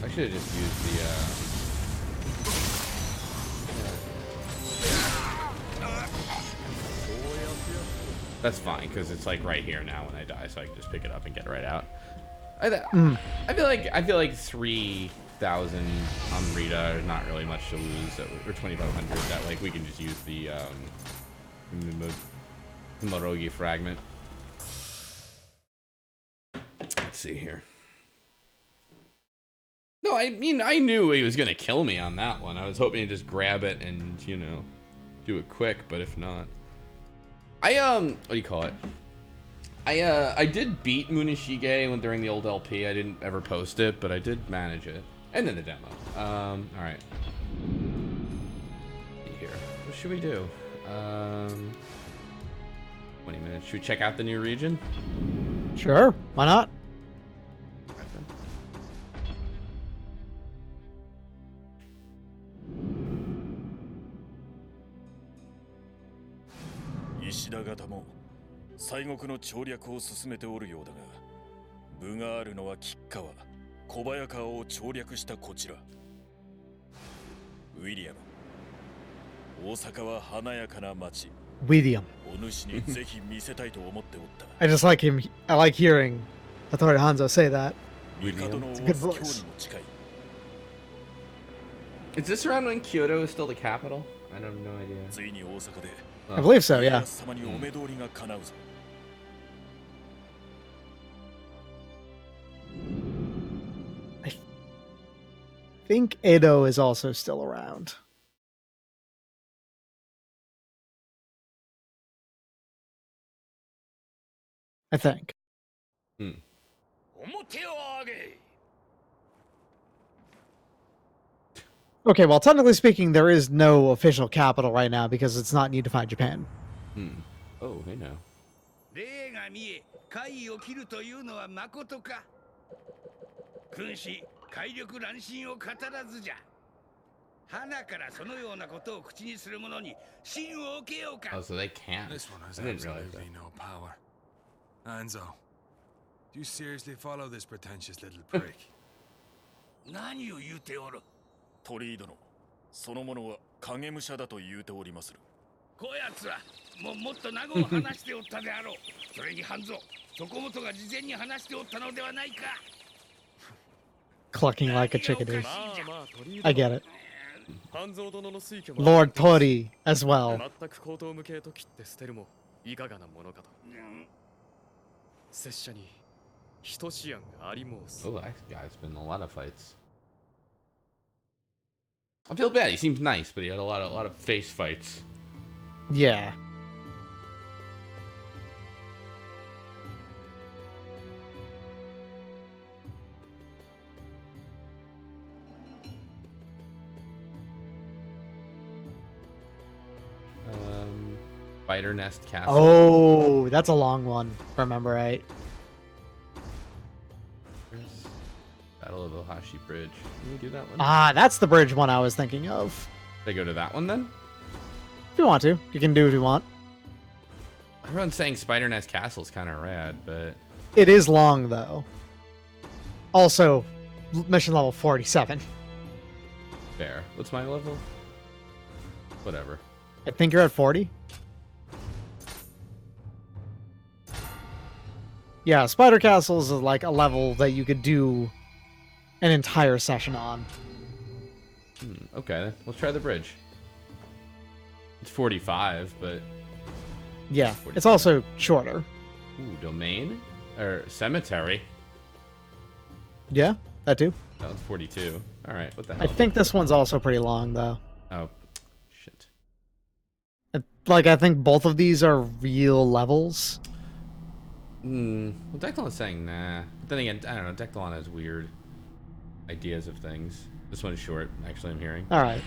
I should have just used the That's fine, because it's like right here now when I die, so I can just pick it up and get it right out. I feel like 3,000 on Rita is not really much to lose, or 2,500. That like we can just use the Morogi fragment. Let's see here. No, I mean I knew he was gonna kill me on that one. I was hoping to just grab it and do it quick, but if not, what do you call it? I did beat Munishige during the old LP. I didn't ever post it, but I did manage it. And then the demo. Alright. Here. What should we do? 20 minutes. Should we check out the new region? Sure, why not? Ishidaも西国の調略を進めておるようだが、部があるのは吉川、小早川を調略したこちら。ウィリアム、大阪は華やかな町。William. お主にぜひ見せたいと思っておった。I just like him. I like hearing Hattori Hanzo say that. It's a good voice. Is this around when Kyoto is still the capital? I have no idea. ついに大阪で I believe so, yeah. 様にお目通りが叶うぞ。think Edo is also still around. I think. Okay, well, technically speaking, there is no official capital right now because it's not unified Japan. Oh, hey now. 霊が見え、怪異を切るというのはまことか。君子、怪力乱心を語らずじゃ。花からそのようなことを口にする者に信を受けようか。 Oh, so they can't. This one has I didn't realize absolutely that. no power. Anzo, do you seriously follow this pretentious little prick? 何を言うておる。鳥居殿、その者は影武者だと言うておりまする。こやつはもっと長を話しておったであろう。それに半蔵、そこもとが事前に話しておったのではないか。Clucking like a chickadee. まあまあ鳥居 I 殿 get it. 半蔵殿の推挙も Lord Tori as well. 全く口頭無形と切って捨てるもいかがなものかと。拙者に等し案があり申す。 Oh, that guy's been in a lot of fights. I feel bad. He seems nice, but he had a lot of face fights. Yeah. Spider Nest Castle. Oh, that's a long one. If I remember right. Battle of Ohashi Bridge. Can we do that one? Ah, that's the bridge one I was thinking of. Should I go to that one then? If you want to, you can do what you want. Everyone's saying Spider Nest Castle is kind of rad, but It is long though. Also, mission level 47. fair. What's my level? Whatever. I think you're at 40. Yeah, Spider Castle is like a level that you could do an entire session on. Okay, let's try the bridge. It's 45, but Yeah, it's also shorter. ooh, domain or cemetery. Yeah, that too. That was 42. All right, what the I hell? think this one's also pretty long though. Oh, shit. Like, I think both of these are real levels. Well, Dectalon's saying nah. But then again, I don't know. Dectalon has weird ideas of things. This one's short, actually, I'm hearing. Alright.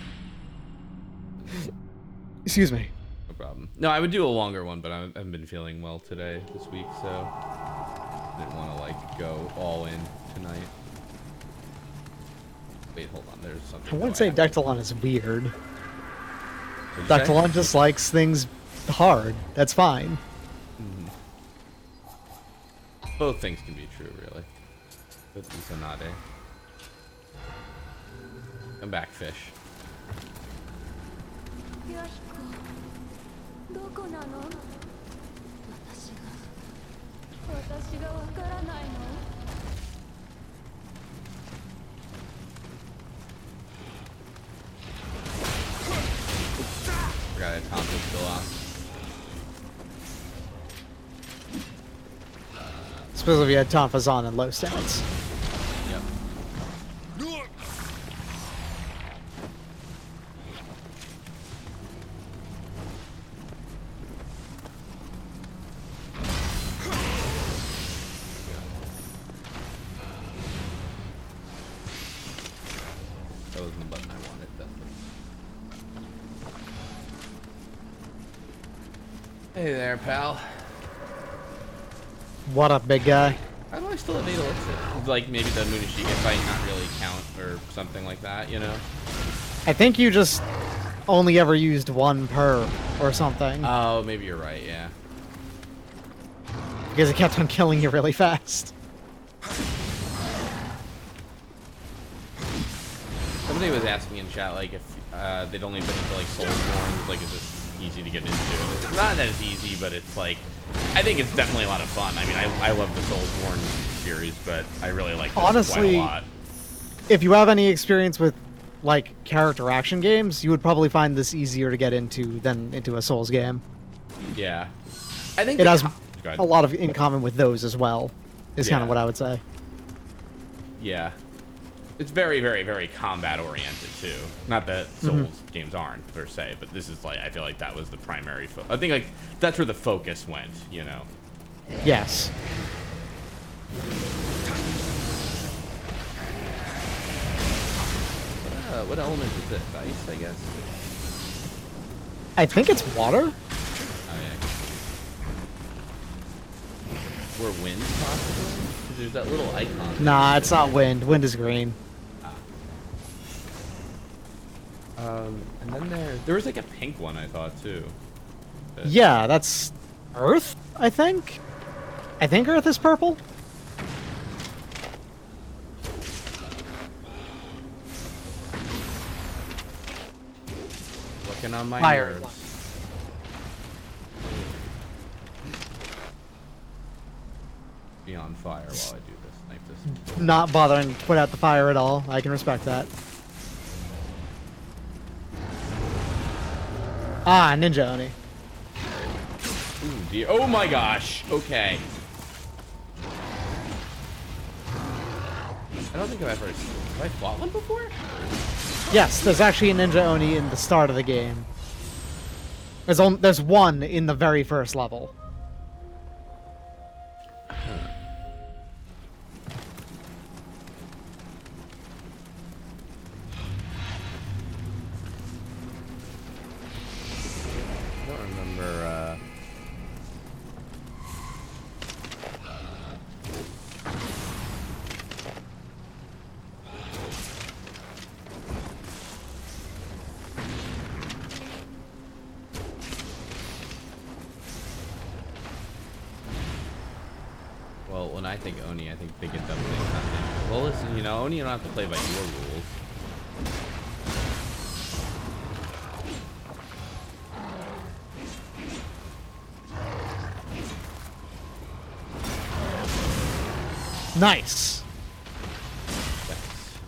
Excuse me. No problem. No, I would do a longer one, but I haven't been feeling well today, this week, so I didn't want to, like, go all in tonight. Wait, hold on. There's something. I wouldn't say Dectalon is weird. What'd you say? Dectalon just likes things hard. That's fine. Both things can be true, really. But Izanade. Come back, fish. ヤヒコ、どこなの？私がわからないの？ Forgot that Tom was still on. Suppose if you had Tonfas on in low stats. Yep. That wasn't the button I wanted, definitely. Hey there, pal. What up, big guy? How do I still have 8 elixir? Like maybe the Munishige fight not really count or something like that, you know? I think you just only ever used one per or something. Oh, maybe you're right, yeah. Because it kept on killing you really fast. Somebody was asking in chat, like, if they'd only been into, like, Soulsborne, like, is this easy to get into? It's not that it's easy, but it's, like, I think it's definitely a lot of fun. I mean, I love the Soulsborne series, but I really like this quite Honestly, a lot. If you have any experience with, like, character action games, you would probably find this easier to get into than into a Souls game. Yeah. I think It has Go ahead. a lot of in common with those as well, is kind Yeah. of what I would say. Yeah. It's very, very, very combat oriented too. Not that Souls games aren't per se, but this is like, I feel like that was the primary. I think like that's where the focus went. You know. Yes. What element is it? Ice, I guess. I think it's water. Oh yeah. Or wind, possibly. 'Cause there's that little icon. Nah, it's not wind. Wind is green. And then there was like a pink one I thought too. Yeah, that's Earth, I think. I think Earth is purple. Looking on my Fire. nerves. Be on fire while I do this. Snipe this. Not bothering to put out the fire at all. I can respect that. Ah, Ninja Oni. Ooh, dear. Oh my gosh. Okay. I don't think I've ever. Have I fought one before? Yes, there's actually a Ninja Oni in the start of the game. There's one in the very first level. I don't remember. Well, when I think Oni, I think they get double things. Well, listen, you know, Oni, you don't have to play by your rules. Nice. Thanks.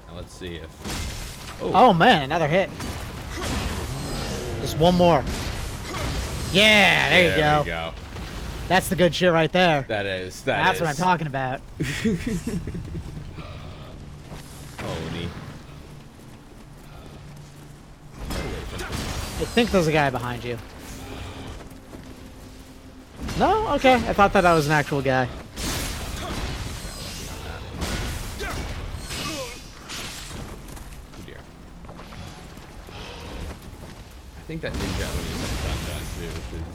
Now let's see if. Oh man, another hit. Just one more. Yeah, there you There go. we go. That's the good shit right there. That is. That's what I'm talking about. Oni. I think there's a guy behind you. No? Okay. I thought that I was an actual guy. Oh dear. I think that Ninja Oni is like done too, which is.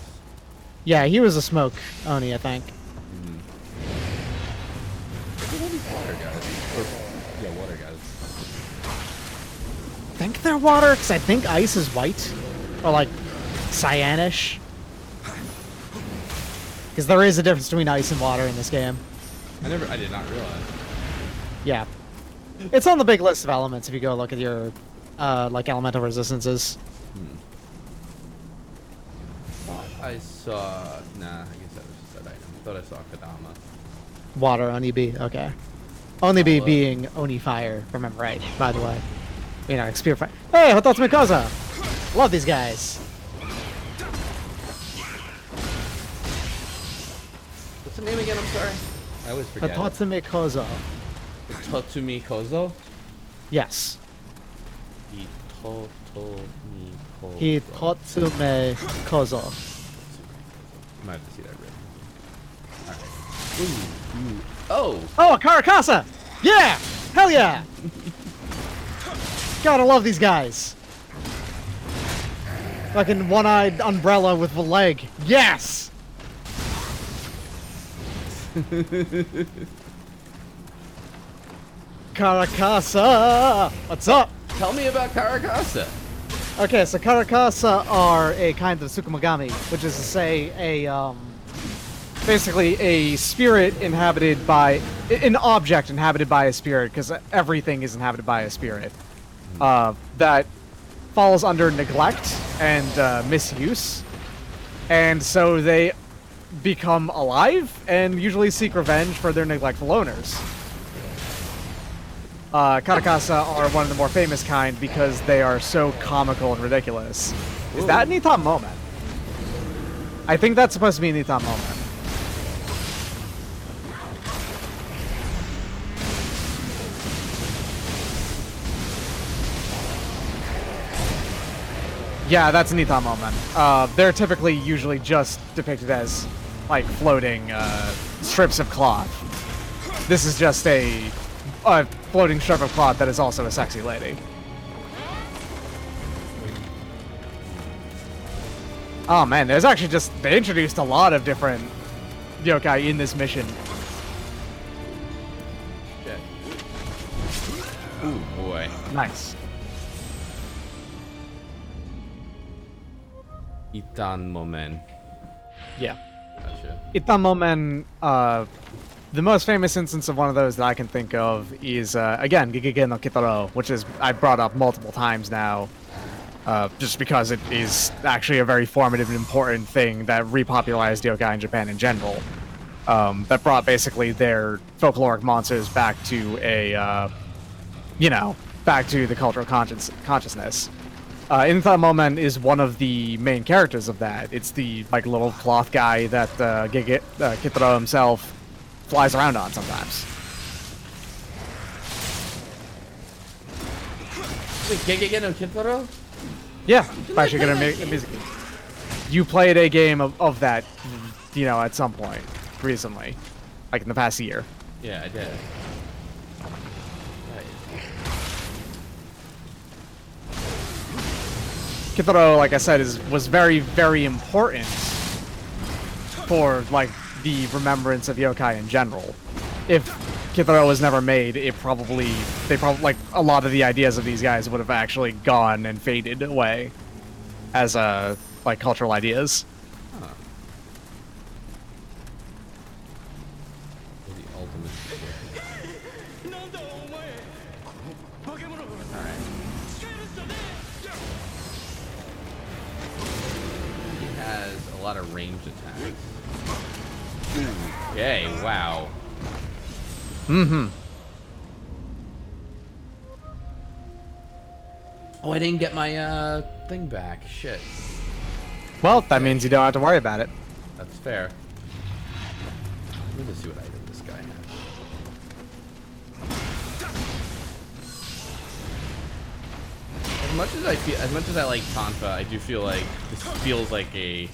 Yeah, he was a smoke Oni, I think. Look at these water guys. Yeah, water guys. I think they're water, because I think ice is white. Or like cyanish. Because there is a difference between ice and water in this game. I did not realize. Yeah. It's on the big list of elements if you go look at your like elemental resistances. I saw. Nah, I guess that was just that item. I thought I saw Kadama. Water, Oni B, okay. Oni B being Oni Fire, if I remember right, by the way. You know, Spear Fire. Hey, Hotatsu Mikoza! Love these guys. What's the name again? I'm sorry. I always forget. Hotatsu Mikoza. Totsumi Kozo? Yes. Totomi Kozo. Hitatsume Kozo. Might have to see that written. Alright. Ooh. Oh! Oh, a Karakasa! Yeah! Hell yeah! Gotta love these guys. Fucking one-eyed umbrella with a leg. Yes! Karakasa! What's up? Tell me about Karakasa. Okay, so Karakasa are a kind of Tsukumogami, which is to say a, basically a spirit inhabited by, an object inhabited by a spirit, because everything is inhabited by a spirit, that falls under neglect and misuse, and so they become alive and usually seek revenge for their neglectful owners. Karakasa are one of the more famous kind because they are so comical and ridiculous. Is that an Ittan Momen? I think that's supposed to be an Ittan Momen. Yeah, that's an Ittan Momen. They're typically usually just depicted as like floating strips of cloth. This is just a floating strip of cloth that is also a sexy lady. Oh man, there's actually they introduced a lot of different yokai in this mission. Shit. Ooh, boy. Nice. Ittan Momen. Yeah. Gotcha. Ittan Momen, the most famous instance of one of those that I can think of is, again, Gigege no Kitaro, which is I've brought up multiple times now, just because it is actually a very formative and important thing that repopularized yokai in Japan in general. That brought basically their folkloric monsters back to a, back to the cultural consciousness. Ittan Momen is one of the main characters of that. It's the little cloth guy that Kitaro himself flies around on sometimes. Wait, Gege no Kitaro? Yeah, actually gonna make music. You played a game of that, at some point recently, like in the past year. Yeah, I did. Kitaro, like I said, was very, very important for the remembrance of yokai in general. If Kitaro was never made, they probably a lot of the ideas of these guys would have actually gone and faded away as cultural ideas. Huh. The ultimate. Alright. He has a lot of ranged attacks. Okay, wow. Mm-hmm. Oh, I didn't get my thing back. Shit. Well, that means you don't have to worry about it. That's fair. Let me just see what item this guy has. As much as I like Tonfa, I do feel like this feels like a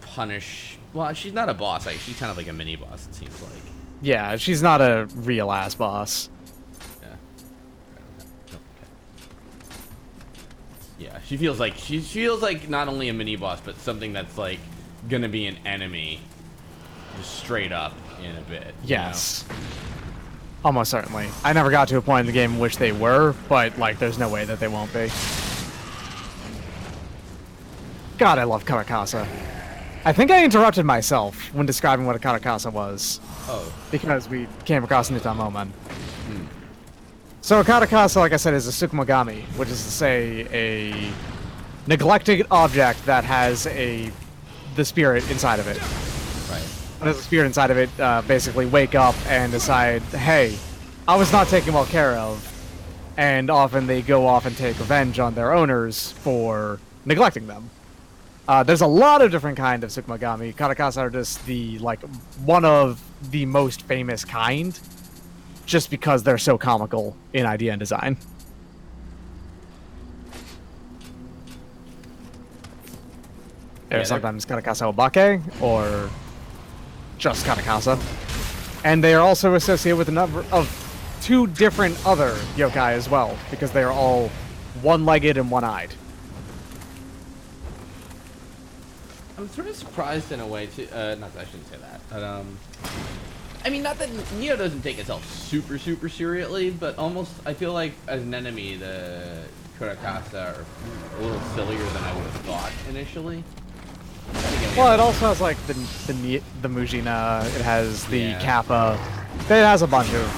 punish. Well, she's not a boss. She's kind of like a mini boss. It seems like. Yeah, she's not a real ass boss. Yeah. Yeah, she feels like not only a mini boss, but something that's like gonna be an enemy, just straight up in a bit. Yes. Almost certainly. I never got to a point in the game in which they were, but there's no way that they won't be. God, I love Karakasa. I think I interrupted myself when describing what a Karakasa was. Oh. Because we came across an Ittan Momen. So a Karakasa, like I said, is a Tsukumogami, which is to say a neglected object that has the spirit inside of it. Right. When has the spirit inside of it, basically wake up and decide, hey, I was not taken well care of. And often they go off and take revenge on their owners for neglecting them. There's a lot of different kind of Tsukumogami. Karakasa are just one of the most famous kind, just because they're so comical in idea and design. There's sometimes Karakasa Obake, or just Karakasa. And they are also associated with a number of 2 different other yokai as well, because they are all one-legged and one-eyed. I'm sort of surprised in a way too. Not that I shouldn't say that, but I mean, not that Nioh doesn't take itself super seriously, but almost I feel like as an enemy, the Karakasa are a little sillier than I would have thought initially. Well, it also has the Mujina. It has the Kappa. It has a bunch of.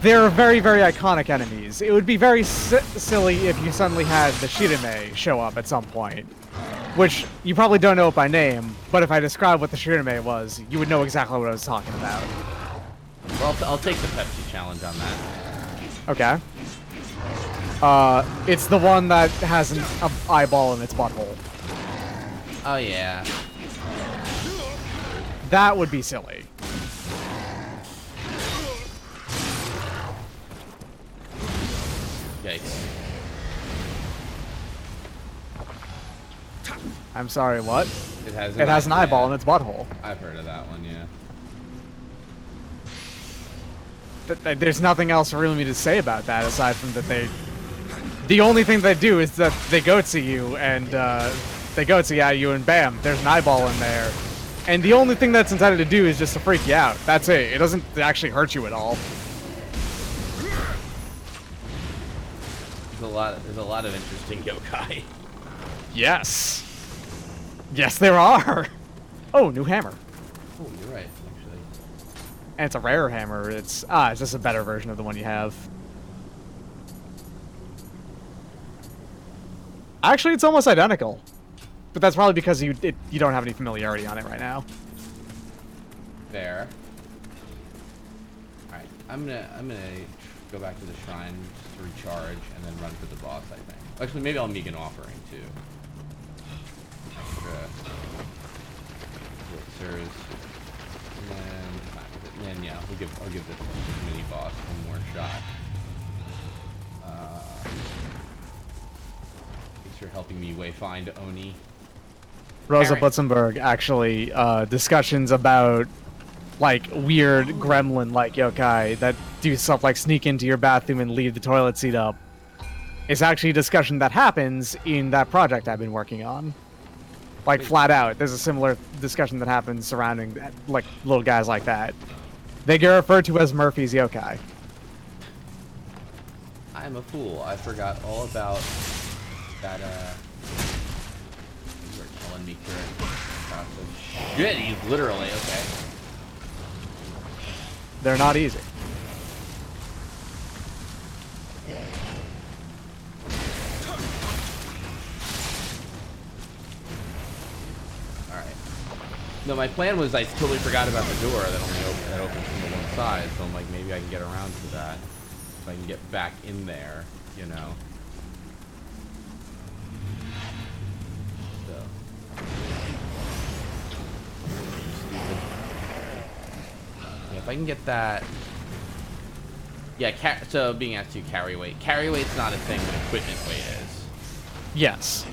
They're very, very iconic enemies. It would be very silly if you suddenly had the Shirime show up at some point. Which, you probably don't know it by name, but if I describe what the Shirime was, you would know exactly what I was talking about. Well, I'll take the Pepsi challenge on that. Okay. It's the one that has an eyeball in its butthole. Oh, yeah. That would be silly. Yikes. I'm sorry, what? It has It has an eyeball in yeah. its butthole. I've heard of that one, yeah. There's nothing else really me to say about that aside from that they. The only thing they do is that they goatsy you and they goatsy at you and bam, there's an eyeball in there. And the only thing that's intended to do is just to freak you out. That's it. It doesn't actually hurt you at all. There's a lot of interesting yokai. Yes. Yes, there are. Oh, new hammer. Oh, you're right, actually. And it's a rare hammer. It's just a better version of the one you have. Actually, it's almost identical. But that's probably because you don't have any familiarity on it right now. Fair. Alright, I'm gonna go back to the shrine just to recharge and then run for the boss, I think. Actually, maybe I'll make an offering too. Elixirs. And then yeah, I'll give this mini boss one more shot. Thanks for helping me wayfind Oni. Rosa Aaron. Blitzenberg actually discussions about like weird gremlin-like yokai that do stuff like sneak into your bathroom and leave the toilet seat up. It's actually a discussion that happens in that project I've been working on. Like flat out, there's a similar discussion that happens surrounding that, like little guys like that. They get referred to as Murphy's yokai. I'm a fool. I forgot all about that. You were telling me correct. Shit, he's literally okay. They're not easy. Alright. No, my plan was I totally forgot about the door that opens from the one side, so I'm like, maybe I can get around to that. If I can get back in there, you know. So. Yeah, if I can get that. Yeah, so being asked to carry weight. Carry weight's not a thing, but equipment weight is. Yes.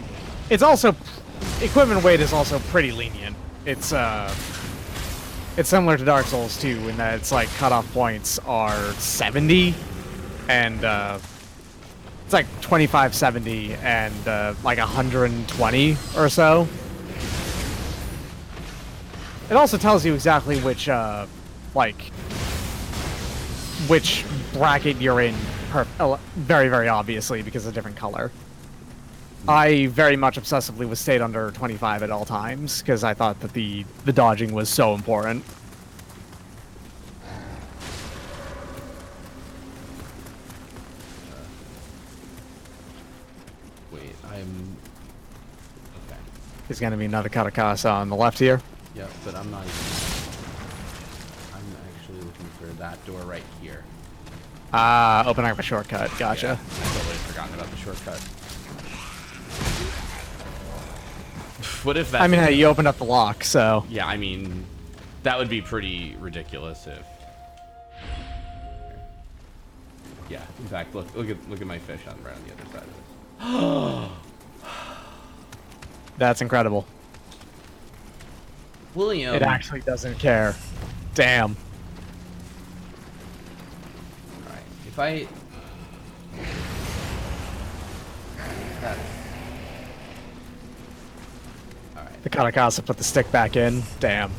It's also equipment weight is also pretty lenient. It's similar to Dark Souls 2 in that it's like cutoff points are 70 and it's like 25, 70 and like 120 or so. It also tells you exactly which which bracket you're in very, very obviously because of different color. I very much obsessively stayed under 25 at all times because I thought that the dodging was so important. Wait, I'm... Okay. There's going to be another Karakasa on the left here. Yep, but I'm not even... I'm actually looking for that door right here. Opening up a shortcut. Gotcha. Yeah, I totally forgotten about the shortcut. What if that... I mean, hey, you opened up the lock, so... Yeah, I mean, that would be pretty ridiculous if... Yeah, in fact, look at my fish on right on the other side of this. That's incredible. William... It actually doesn't care. Damn. Alright, if I... That... The Karakasa put the stick back in. Damn.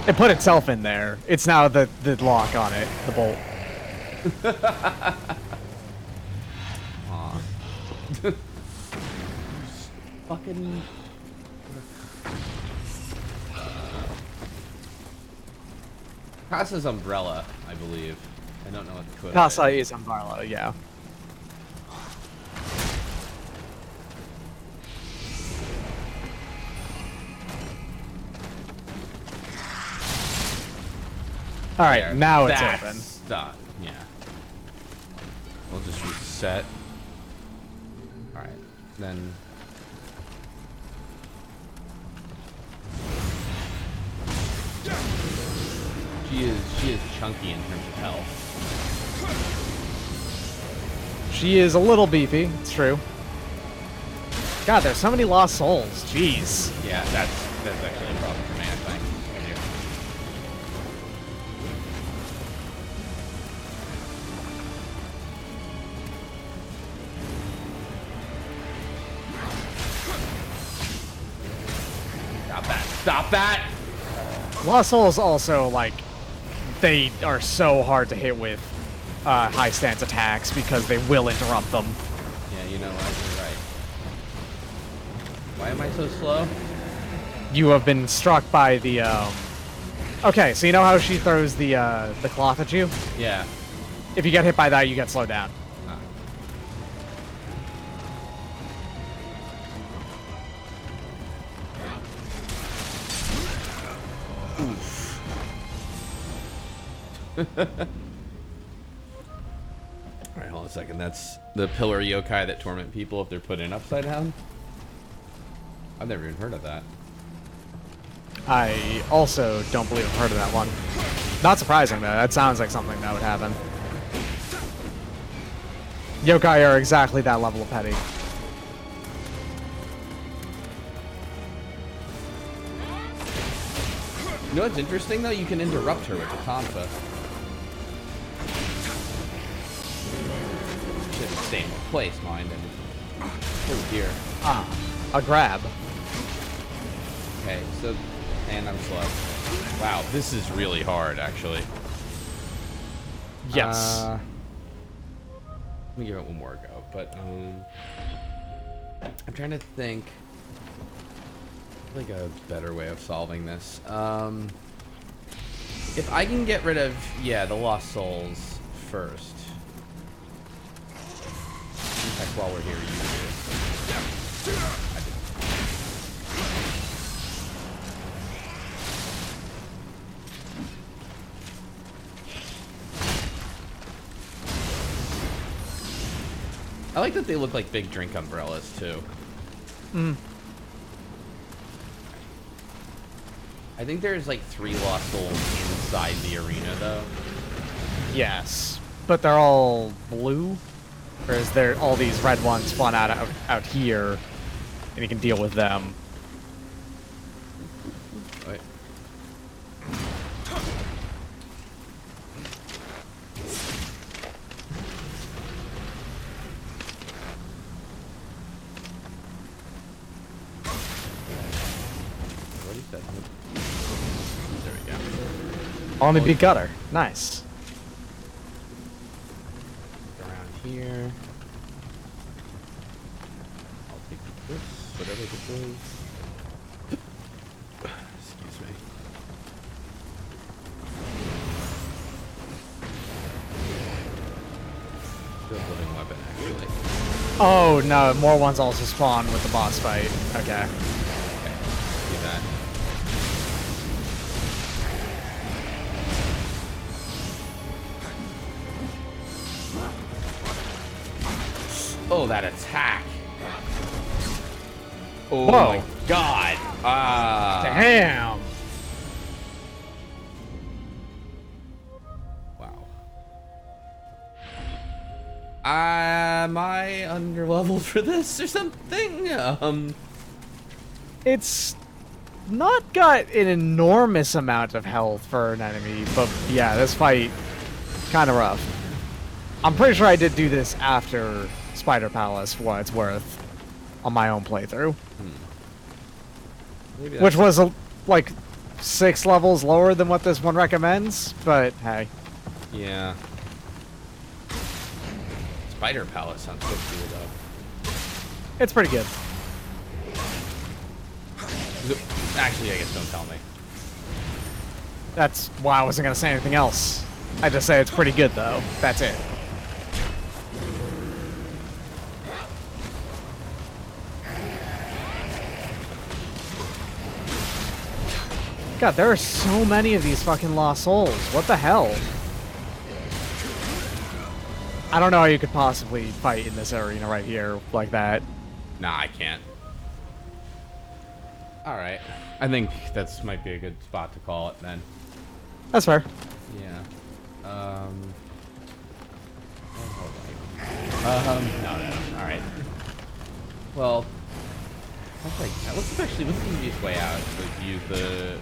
It put itself in there. It's now the lock on it, the bolt. Aw. Fucking... Kasa's umbrella, I believe. I don't know what the code Kasa is umbrella, yeah. Alright, There. now it's That's open. done. Yeah. We'll just reset. Alright, then... She is chunky in terms of health. She is a little beefy, it's true. God, there's so many lost souls. Jeez. Yeah, that's actually a problem for me, I think. Stop that. Stop that! Lost souls also, like, they are so hard to hit with high stance attacks because they will interrupt them. Yeah, you know what? You're right. Why am I so slow? You have been struck by the, Okay, so you know how she throws the cloth at you? Yeah. If you get hit by that, you get slowed down. Ah. Alright, hold on a second. That's the pillar yokai that torment people if they're put in upside down? I've never even heard of that. I also don't believe I've heard of that one. Not surprising, though. That sounds like something that would happen. Yokai are exactly that level of petty. You know what's interesting, though? You can interrupt her with the Tonfa. Shouldn't stay in place, mind. Oh, dear. Ah, a grab. Okay, so... And I'm slow. Wow, this is really hard, actually. Yes. Let me give it one more go, but, I'm trying to think... like a better way of solving this. If I can get rid of, yeah, the lost souls first. In fact, while we're here, you do this. I did. I like that they look like big drink umbrellas too. I think there's like 3 lost souls inside the arena, though. Yes. But they're all blue? Whereas there all these red ones spawn out here, and you can deal with them. Wait. What is that? There we go. On the big gutter. Nice. Around here. I'll take this, whatever this is. Excuse me. Good living weapon, actually. Oh, no, more ones also spawn with the boss fight. Okay. Okay, do that. Oh, that attack. Oh Whoa. my god. Ah. Damn! Wow. Am I underleveled for this or something? It's not got an enormous amount of health for an enemy, but yeah, this fight, kind of rough. I'm pretty sure I did do this after Spider Palace, for what it's worth, on my own playthrough. Maybe Which that's- was, like, 6 levels lower than what this one recommends, but hey. Yeah. Spider Palace sounds so cool, though. It's pretty good. Actually, I guess don't tell me. That's why I wasn't going to say anything else. I just say it's pretty good, though. That's it. God, there are so many of these fucking lost souls. What the hell? I don't know how you could possibly fight in this arena right here like that. Nah, I can't. Alright. I think that's might be a good spot to call it then. That's fair. Yeah. Oh, hold on. No. Alright. Well, That's like, what's the easiest way out? Like use the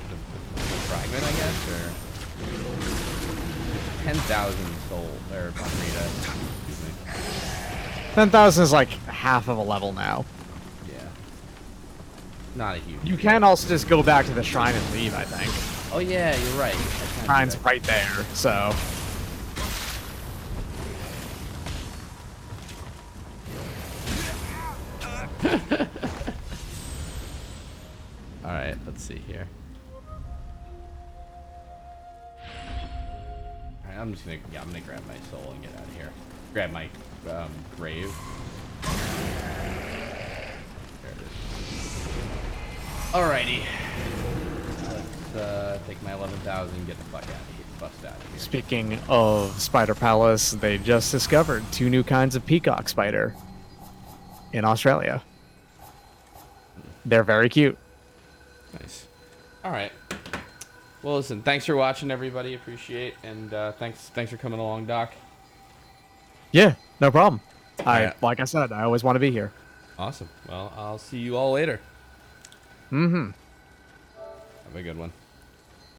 fragment, I guess, or 10,000 soul or Rita. Excuse me. 10,000 is like half of a level now. Yeah. Not a huge. You can also just go back to the shrine and leave, I think. Oh yeah, you're right. Shrine's right there, so. All right, let's see here. All right, I'm gonna grab my soul and get out of here. Grab my grave. There it is. Alrighty. Let's take my 11,000 and get the fuck out of here. Bust out of here. Speaking of Spider Palace, they just discovered 2 new kinds of peacock spider in Australia. They're very cute. Nice. All right. Well, listen. Thanks for watching, everybody. Appreciate, and thanks for coming along, Doc. Yeah, no problem. Yeah. Like I said, I always want to be here. Awesome. Well, I'll see you all later. Mm-hmm. Have a good one.